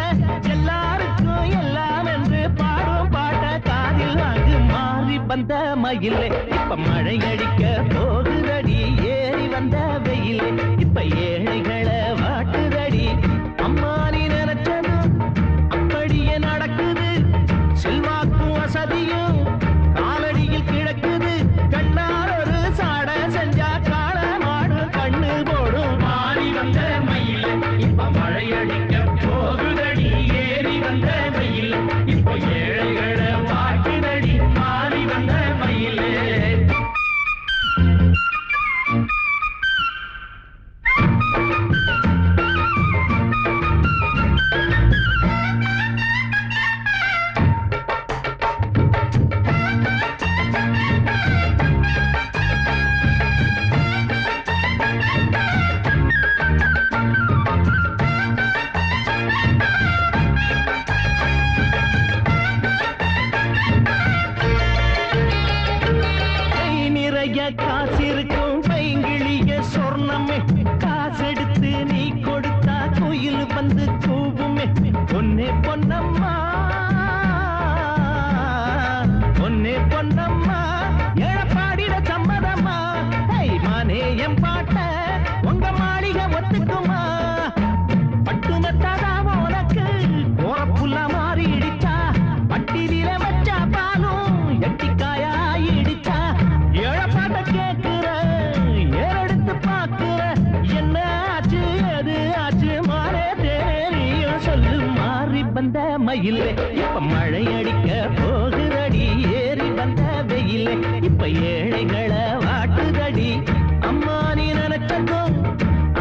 எல்லாருக்கும் எல்லாம் என்று பாடும் பாட்ட காதில் வாங்கு மாறி வந்த மயிலே இப்ப மழை அடிக்க போகுதடி ஏறி வந்த வெயிலே இப்ப ஏழைகளை வாட்டுதடி அம்மா நீ நினைச்சதும் அப்படியே நடக்குது செல்வாக்கும் வசதியும் காலடியில் கிடக்குது கண்ணால் ஒரு சாட செஞ்சா காண மாடு கண்ணு போடும் மாறி வந்த மயில இப்ப மழை அடிக்க போகுதடி ஏறி வந்த மயில இப்ப ஏழைகளை வாக்குதடி மாறி வந்த மயிலே மயிலே இப்ப மழை அடிக்க போகுதடி ஏறி வந்த வெயிலே இப்ப ஏழைகளை வாட்டுதடி அம்மா நீ நினைச்சதோ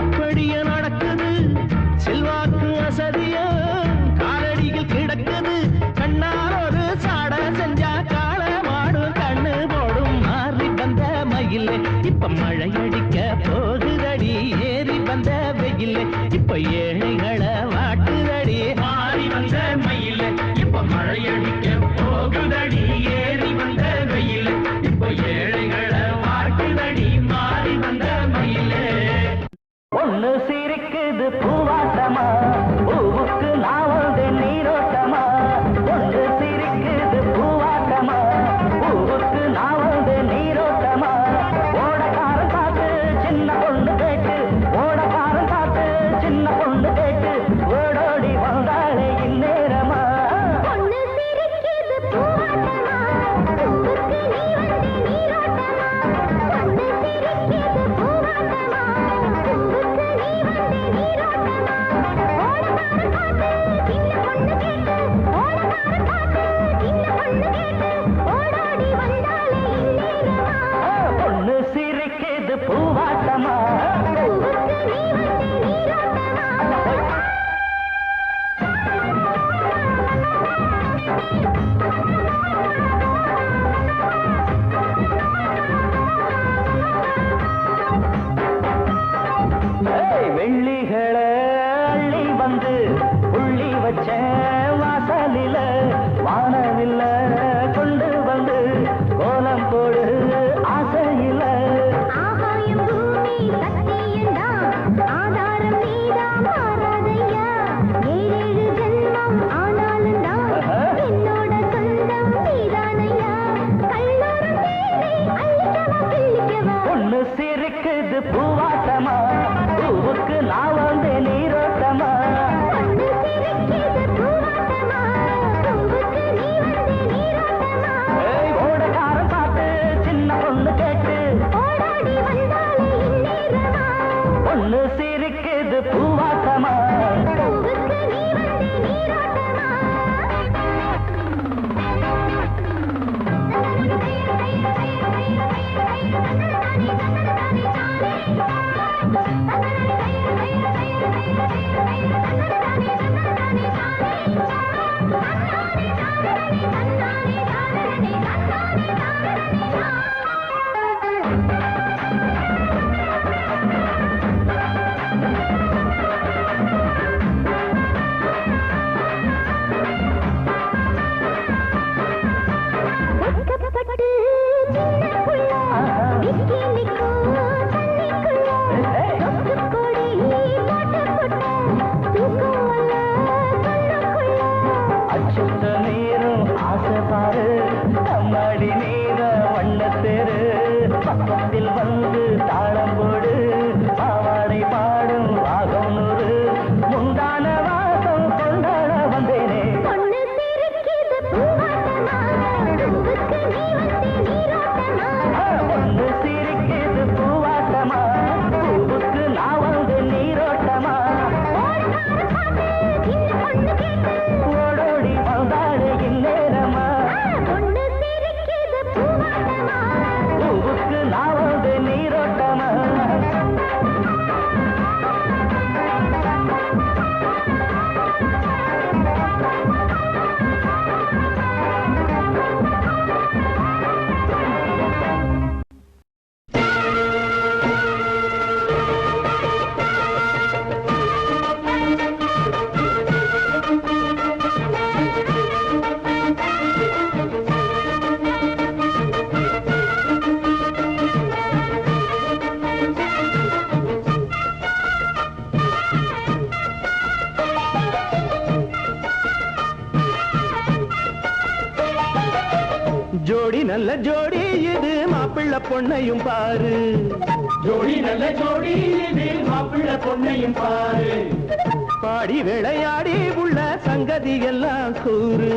அப்படியே நடக்குது செல்வாக்கு அசதியோ காலடியில் கிடக்குது கண்ணால் ஒரு சாட செஞ்சா கால மாடும் கண்ணு போடும் மாறி வந்த மயிலே இப்ப மழை அடிக்க போகுதடி ஏறி வந்த வெயிலே இப்ப ஏழைகளை வாட்டுதடி மாறி வந்த மயிலே இப்ப மழை அடிக்க போகுதடி ஏறி வந்த வெயிலே இப்ப ஏழைகளை வாட்டுதடி மாறி வந்த மயிலே ஒண்ணு சிரிக்குது பூவாட்டமா பூவுக்கு நான் வந்து நீரோட்டமா ஒண்ணு சிரிக்குது பூவாட்டமா பூவுக்கு நான் வந்து நீரோட்டமா ஓடக்காரன் பார்த்து சின்ன பொண்ணு கேட்டு ஓடக்காரன் பார்த்து சின்ன பொண்ணு கேட்டு ஓடோடி வந்தாளே இந்நேரமா பொண்ணு சிரிக்குது பூவாட்டமா பூவுக்கு நீ வந்து நீரோட்டமா பொண்ணு சிரிக்குது பூவாட்டமா பூவுக்கு நீ வந்து நீரோட்டமா ஓடக்காரன் பார்த்து சின்ன பொண்ணு கேட்டு ஓடக்காரன் பார்த்து சின்ன பொண்ணு கேட்டு ஓடோடி வந்தாளே இந்நேரமா பொண்ணு சிரிக்குது பூவாட்டமா பூவுக்கு நீ வந்து நீரோட்டமா வெள்ளிகளை அள்ளி வந்து புள்ளி வச்ச வாசலில வானவில்ல கொண்டு வந்து கோலம் போடு ஆசையில ஆகாயம் பூமி சத்தியந்தான் ஆதாரம் நீதான் மாறாதையா ஏழேழு ஜென்மம் ஆனாலும் தான் என்னோட சொந்தம் நீதானையா கல்லூரம் தேவை அள்ளிக்கவா கிள்ளிக்கவா பொண்ணு சிரிக்குது பூவாட்டமா பூவுக்கு நான் வந்து நீரோட்டமா பொண்ணு சிரிக்குது பூவாட்டமா பூவுக்கு நீ வந்து நீரோட்டமா ஓடக்காரன் பார்த்து சின்ன பொண்ணு கேட்டு ஓடாடி வந்தாலே இந்நேரமா பொண்ணு சிரிக்குது பூவாட்டமா பூவுக்கு நீ வந்து நீரோட்டமா வெட்கப்பட்டு சின்னக்குள்ள விக்கி நிற்கும் தண்ணிக்குள்ள சொக்கு கொடி போட்டு போட்ட தூக்கம் வல்ல கண்ணுக்குள்ள அச்சுத்த நீரும் ஆசை பாரு கம்மாடி நீர வண்ணத்தேரு பக்கத்தில் வந்து தாளம் போடு பாவாடை பாடும் ராகம் நூறு முந்தான வாசம் கொண்டாட வந்தேனே பொண்ணு சிரிக்குது பூவாட்டமா பூவுக்கு நீ வந்து நீரோட்டமா பொண்ணு சிரிக்குது பூவாட்டமா பூவுக்கு நான் வந்து நீரோட்டமா ஓடக்காரன் பார்த்து சின்ன பொண்ணு கேட்டு ஓடோடி வந்தாடு இந்நேரமா பொண்ணு சிரிக்குது பூவாட்டமா பூவுக்கு நான் வந்து நீரோட்டமா ஜோடி நல்ல ஜோடி இது மாப்பிள்ள பொண்ணையும் பாரு ஜோடி நல்ல ஜோடி இது மாப்பிள்ள பொண்ணையும் பாரு பாடி விளையாடி உள்ள சங்கதி எல்லாம் கூறு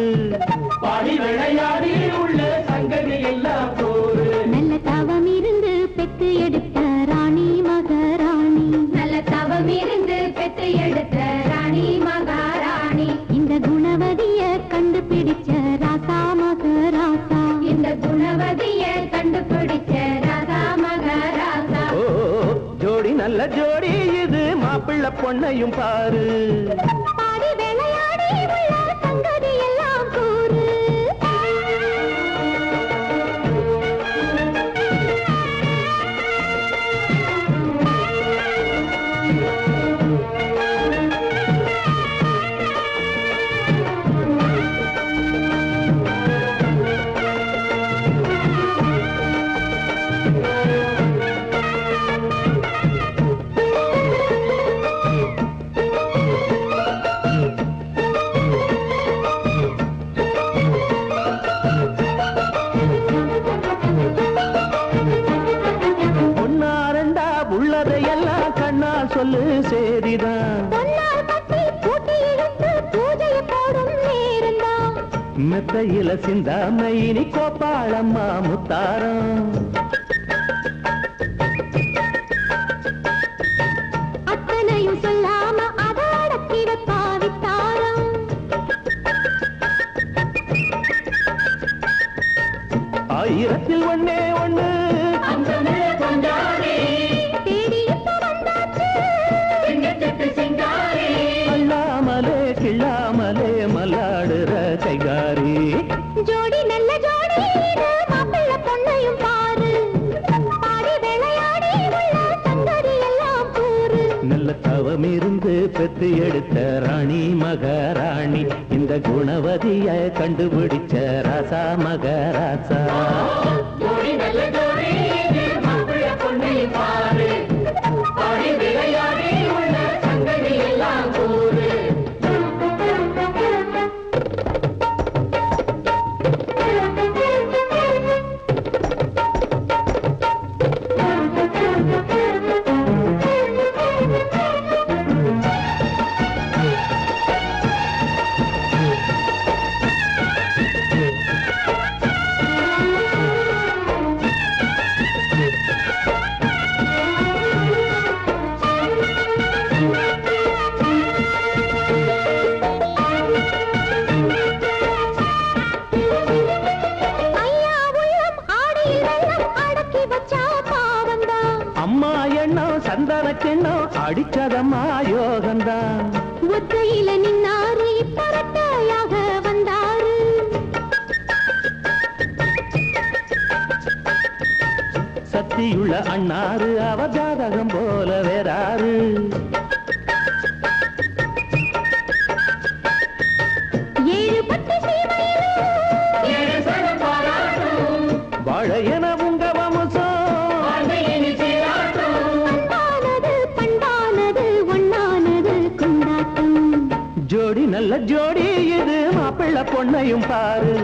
பாடி விளையாடி உள்ள சங்கதி எல்லாம் கூறு நல்ல தவம் இருந்து பெத்து எடுத்த ராணி மகாராணி நல்ல தவம் இருந்து பெத்து எடுத்த ராணி மகாராணி இந்த குணவதி கண்டுபிடிச்ச ராசா மகராசா இந்த குணவதிய கண்டுபிடிச்ச ராசா மகராசா ஜோடி நல்ல ஜோடி இது மாப்பிள்ளை பொண்ணையும் பாரு பாடி விளையாடி உள்ள சங்கதி எல்லாம் கூறு சொல்லு சேரிதான் மெத்தையில சிந்தாம இனி கோபாளம்மா முத்தாரம் அத்தனையும் சொல்லாம அடக்கி வைப்பாவித்தாரம் ஆயிரத்தில் ஒன்னே ஒண்ணு அல்லாமலே கிள்ளாமலே மல்லாடுற கைகாரி ஜோடி நல்ல ஜோடி மாப்பிள்ளை பொண்ணையும் பாரு பாடி விளையாடி உள்ள சங்கதி எல்லாம் கூறு நல்ல தவம் இருந்து பெத்து எடுத்த ராணி மகாராணி இந்த குணவதிய கண்டுபிடிச்ச ராசா மகராசா ஜோடி நல்ல ஜோடி மாப்பிள்ளை பொண்ணையும் பாரு பாடி விளையாடி உள்ள சங்கதி எல்லாம் கூறு அடிச்சதம்மா யோகந்தான் ஒத்தையில நின்னாரு பரட்டையாக வந்தாரு சத்தியுள்ள அண்ணாரு அவ ஜாதகம் போல வேறாரு ஏழு பத்து வாழ என உங்க வம்சம் ஜோடி நல்ல ஜோடி இது மாப்பிள்ளை பொண்ணையும் பாரு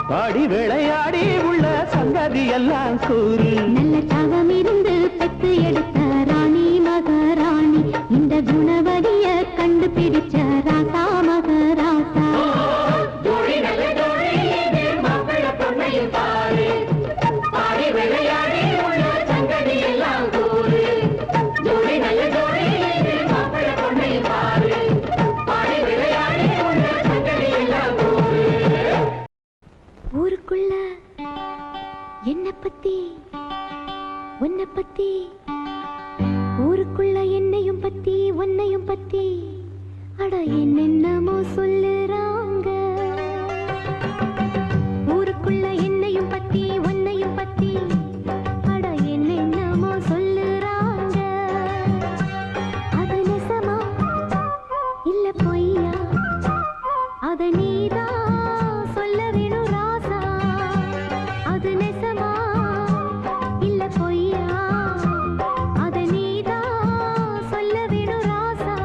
பாடி விளையாடி உள்ள சங்கதி எல்லாம் கூறு நல்ல தவம் இருந்து பெத்து எடுத்த ராணி மகாராணி இந்த குணவதிய கண்டுபிடிச்ச ராசா மகராசா ஜோடி நல்ல ஜோடி மாப்பிள்ளை பொண்ணையும் பாரு பாடி விளையாடி உள்ள சங்கதி எல்லாம் கூறு ஜோடி நல்ல ஜோடி மாப்பிள்ளை பொண்ணையும் பாரு ஊருக்குள்ள என்ன பத்தி உன்னை பத்தி ஊருக்குள்ள என்னையும் பத்தி உன்னையும் பத்தி அட என்னென்னமோ சொல்லுறாங்க ஊருக்குள்ள என்னையும் பத்தி உன்னையும் பத்தி அட என்னென்னமோ சொல்லுறாங்க அது நெசமா இல்ல பொய்யா அத நீதான் சொல்ல வேணும் ராசா அது நெசமா இல்ல பொய்யா அத நீதான் சொல்ல வேணும் ராசா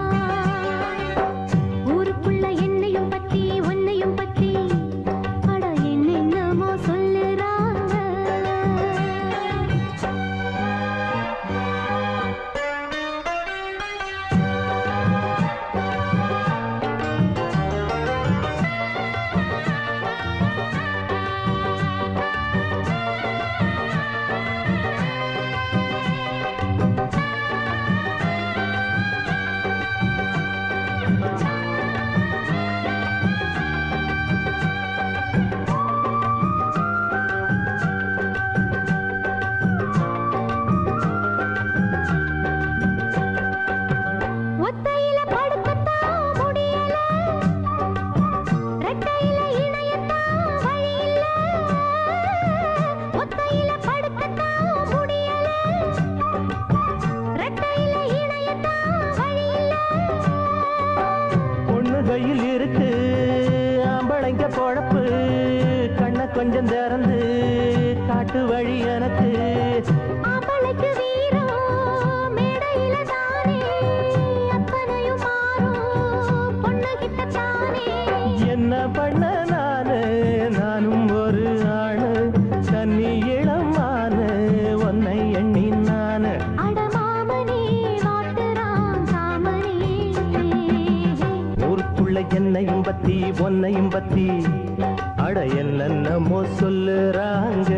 ஊருக்குள்ள என்னையும் பத்தி உன்னையும் பத்தி அட என்னென்னமோ சொல்லுறாங்க கிடைச்ச பொழப்பு கண்ண கொஞ்சம் திறந்து காட்டு வழி எனக்கு அவளுக்கு வீரம் மேடையில தானே அத்தனையும் மாறும் பொண்ணுகிட்ட தானே என்ன பண்ண நானும் ஒரு ஆணு தண்ணி இளமானு உன்னை எண்ணி நானு அடமாமனே வாட்டுறான் சாமனே ஊருக்குள்ள என்னையும் பத்தி ஒன்னையும் பத்தி அட என்னென்னமோ சொல்லுறாங்க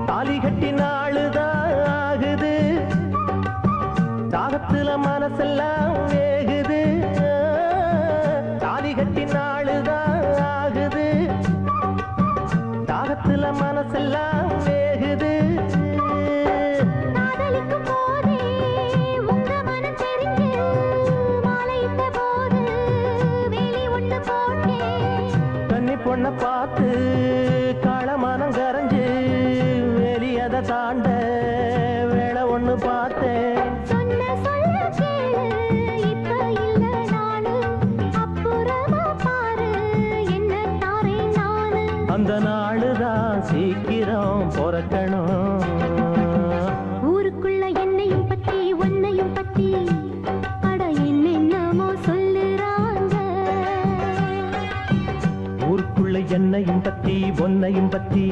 தாலி கட்டி நாளுதான் ஆகுது தாகத்துல மனசெல்லாம் வேகுது தாலி கட்டி நாளுதான் ஆகுது தாகத்துல மனசெல்லாம் வேகுது காதலிக்கும் போதே உங்க மனம் தெரிஞ்சு மாலையிட்ட போது வேலி ஒண்ணு போட்டேன் கன்னி பொண்ண பார்த்து காளமானம் கரைஞ்சு வெளியத தாண்ட வேலை ஒண்ணு பார்த்தேன் சொன்ன சொல்ல கேளு இப்ப இல்ல நானு அப்புறமா பாரு என்ன தாரேன் நானு அந்த நாளுதான் சீக்கிரம் பிறக்கணும் ஊருக்குள்ள என்னையும் பத்தி உன்னையும் பத்தி அட என்னென்னமோ சொல்லுறாங்க ஊருக்குள்ள என்னையும் பத்தி ஒன்னையும் பத்தி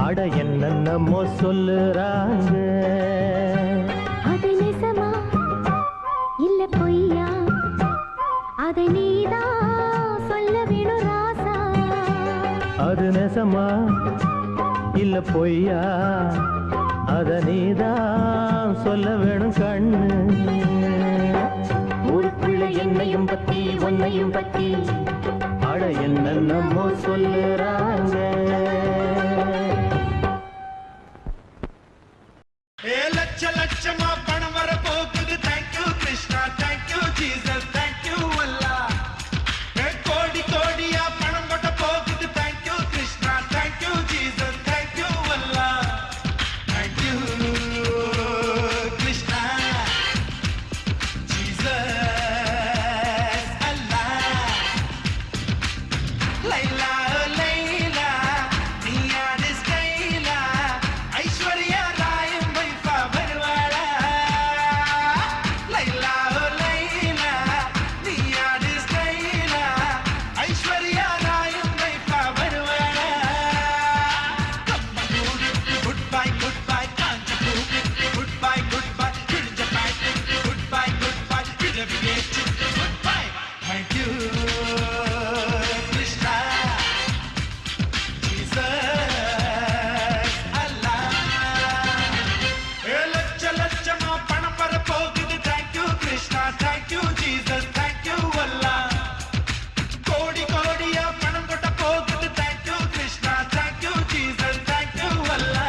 அட என்னென்னமோ சொல்லுறாங்க அது நிஜமா இல்ல பொய்யா அதை நீதான் சொல்ல வேணும் ராசா அது நெசமா இல்ல பொய்யா அத நீதான் சொல்ல வேணும் கண்ணு ஊருக்குள்ள என்னையும் பத்தி ஒன்னையும் பத்தி அட என்னென்னமோ சொல்லுறாங்க லட்ச லட்சமா பணம் வர போகுது thank you Krishna thank you Jesus thank you Allah crore கோடியா பணம் கொட்ட போகுது thank you Krishna thank you Jesus thank you Allah thank you Krishna Jesus Allah Laila Laila நீயாடு ஸ்டைலா ஐஸ்வர்யா ராயம் வைஃபா வருவாளா லைலா லைலா நீயாடு ஸ்டைலா ஐஸ்வர்யா ராயம் வைஃபா வருவாளா குட் பை காஞ்ச குட் பை கிழிஞ்ச பேக் குட் பை கிழவி ஏச்சு good bye thank you Krishna லட்ச லட்சமா பணம் வர போகுது thank you Krishna thank you Jesus thank you Allah crore கோடியா பணம் கொட்ட போகுது thank you Krishna thank you Jesus thank you Allah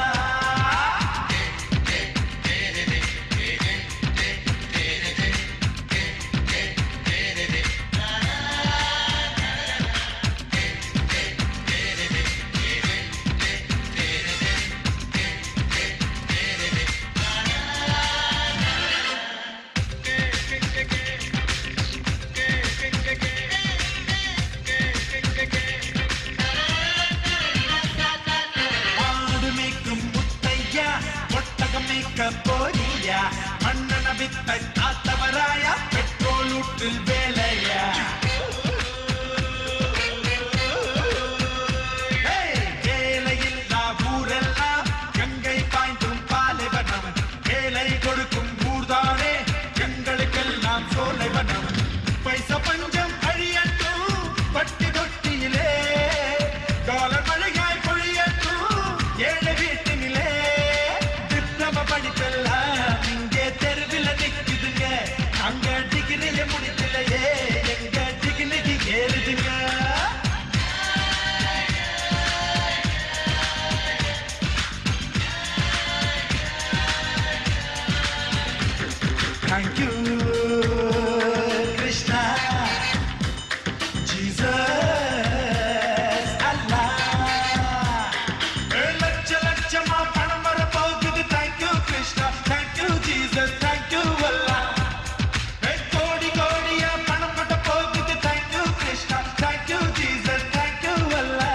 ஆடு மேய்க்கும் முத்தையா ஒட்டகம் மேய்க்க போறியா மன்னன வித்தை காத்தவராயா பெட்ரோல் ஊட்டில் வேலையா வேலையில்லா ஊரெல்லாம் கங்கை பாய்ந்தும் பாலைவனம் வேலை கொடுக்கும் ஊர்தானே எங்களுக்கெல்லாம் சோலைவனம் பைசா பஞ்சம் அழியட்டும் பட்டி தொட்டியிலே டாலர் மழையாய் பொழியட்டும் ஏழை வீட்டினிலே டிப்ளம படிப்பெல்லாம் இங்கே தெருவில் நிற்குதுங்க அங்க டிகிரியை முடிக்கலையே எங்க டிகிரிக்கு ஏறுதுங்க. Thank you, Krishna, Jesus, Allah. லட்ச லட்சமா பணம் வர போகுது. Thank you, Krishna, thank you, Jesus, thank you, Allah. கோடி கோடியா பணம் வர போகுது. Thank you, Krishna, thank you, Jesus, thank you, Allah.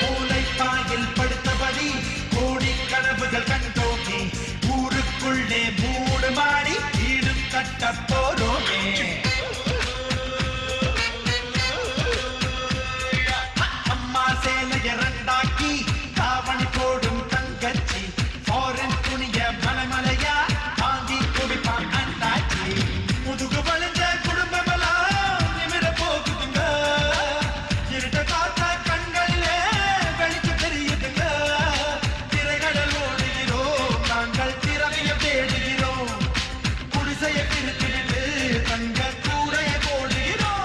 மூளைப்பாயில் படுத்தபடி கோடி கனவுகள் கண்டோமே. ஊருக்குள்ளே மூடு மாடி வீடு கட்ட போறோமே. அம்மா சேலைய ரெண்டாக்கி தாவணி போடும் தங்கச்சி. ஃபாரின் துணிய மலைமலையா வாங்கி குடிப்பான் அண்டாச்சி. முதுகு வளைஞ்ச குடும்பமெல்லாம் நிமிர போகுதுங்க. இருட்ட காத்த கண்களிலே வெளிச்சம் தெரியுதுங்க. திரைகடல் ஓடுகிறோம் நாங்கள் திறமைய தேடுகிறோம். குடிசைய பிரித்துவிட்டு தங்க கூரைய போடுகிறோம்.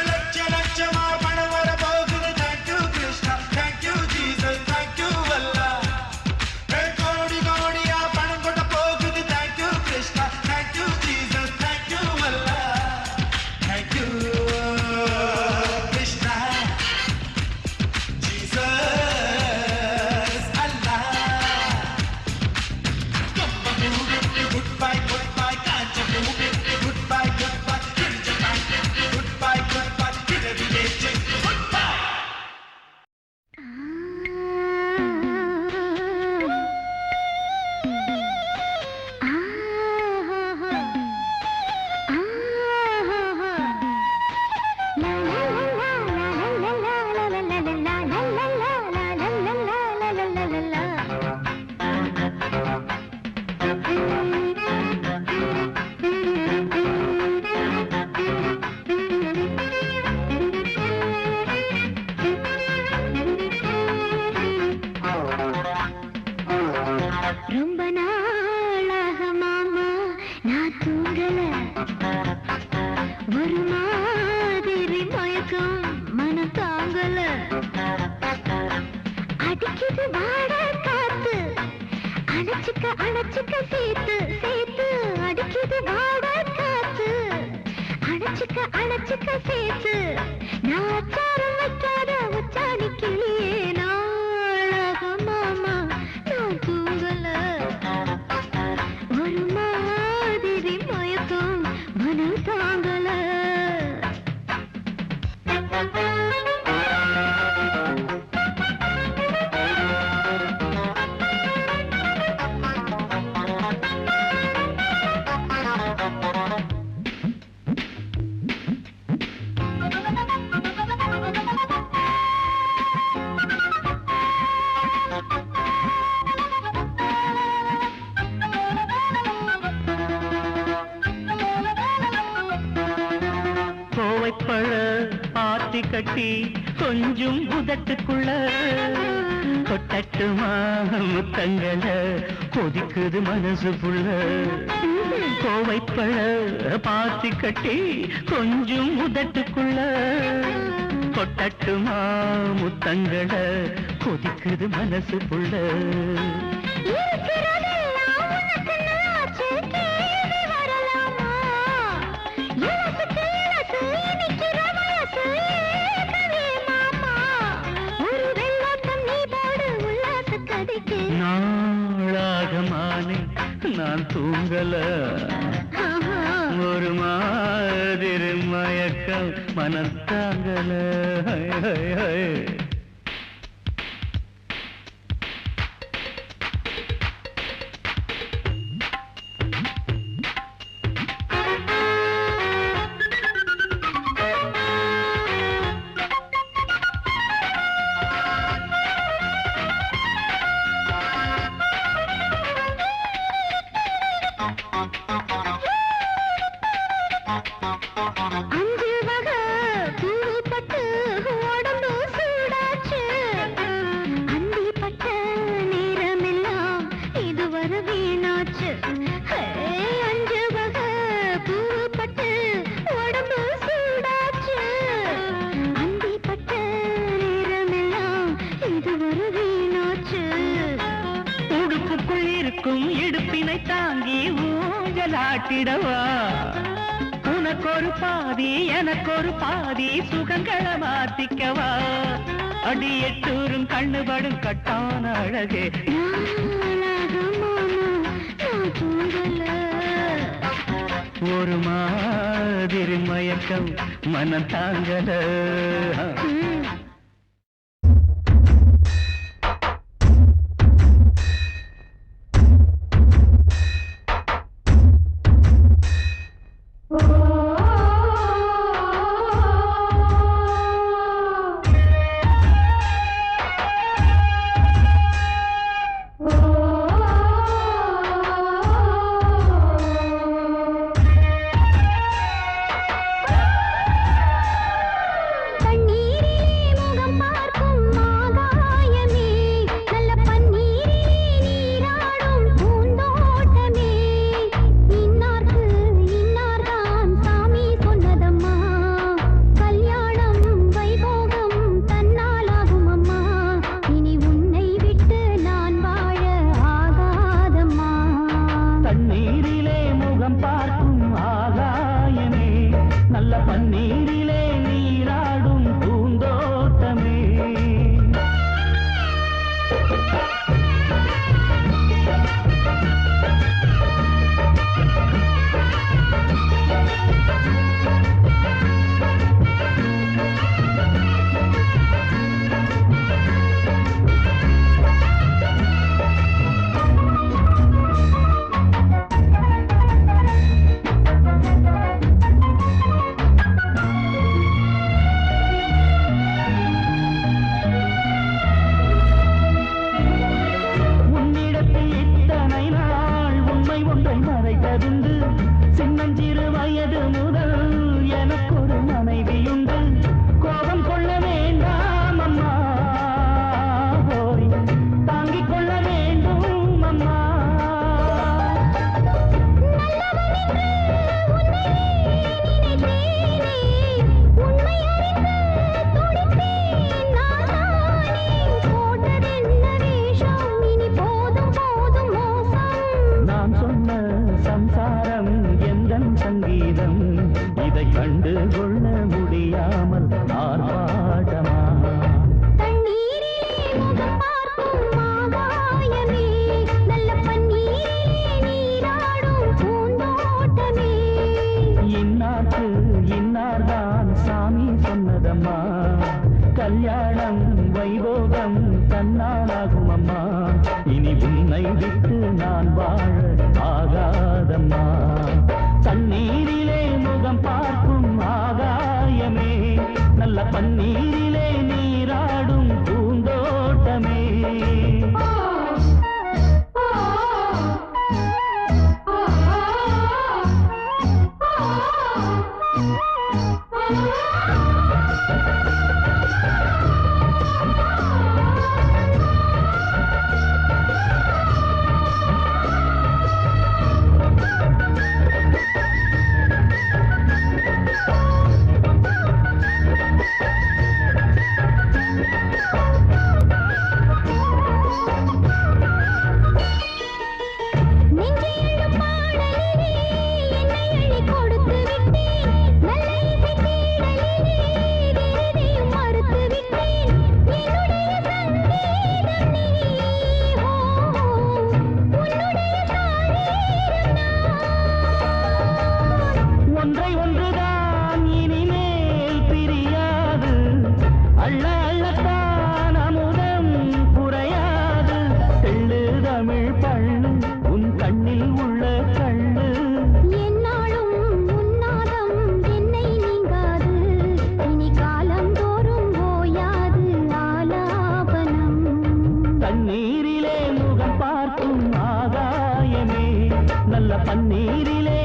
லட்ச லட்சமா பணம் வர போகுது. Thank you, Krishna, thank you, Jesus, thank you, Allah. கோடி கோடியா பணம் கொண்ட போகுது. Thank you, Krishna, thank you, Jesus, thank you, Allah. Thank you, Krishna, Jesus, Allah. Goodbye, goodbye, Kanchapuram. Goodbye, goodbye, Kirjapan. Goodbye, goodbye, Kiraviyeche. Goodbye. ரொம்ப நாளாக மாமா நான் தூங்கல. ஒரு மாதிரி மயக்கம் மனம் தாங்கல. அடிக்குது வாட காத்து அணைச்சுக்க அணைச்சுக்க சேர்த்து சேர்த்து. அடிக்குது வாட காத்து அணைச்சுக்க அணைச்சுக்க சேர்த்து. நான் அச்சாரம் வைக்காத உச்சாணி கிளியே நாளாக மாமா நான் தூங்கல. ஒரு மாதிரி மயக்கம் மனம் தாங்கல. கோவைப்பழ பாத்தி கட்டி கொஞ்சம் உதட்டுக்குள்ள கொட்டட்டுமா முத்தங்கள கொதிக்குது மனசுக்குள்ள. கோவைப்பழ பாத்தி கட்டி கொஞ்சம் உதட்டுக்குள்ள கொட்டட்டுமா முத்தங்கள கொதிக்குது மனசுக்குள்ள. நாளாகமானே நான் தூ தூங்கல ஒரு மாதிரி மயக்கம் மனத்தாங்கல இடுப்பினை தாங்கி ஊஞ்சலாட்டிடவா உனக்கொரு பாதி எனக்கொரு பாதி சுகங்களை மாத்திக்கவா அடி எட்டூரும் கண்ணுபடும் கட்டான அழகே ஒரு மாதிரி மயக்கம் மனம் தாங்கல தண்ணீரிலே முகம் பார்க்கும் ஆகாயமே நல்ல பன்னீரிலே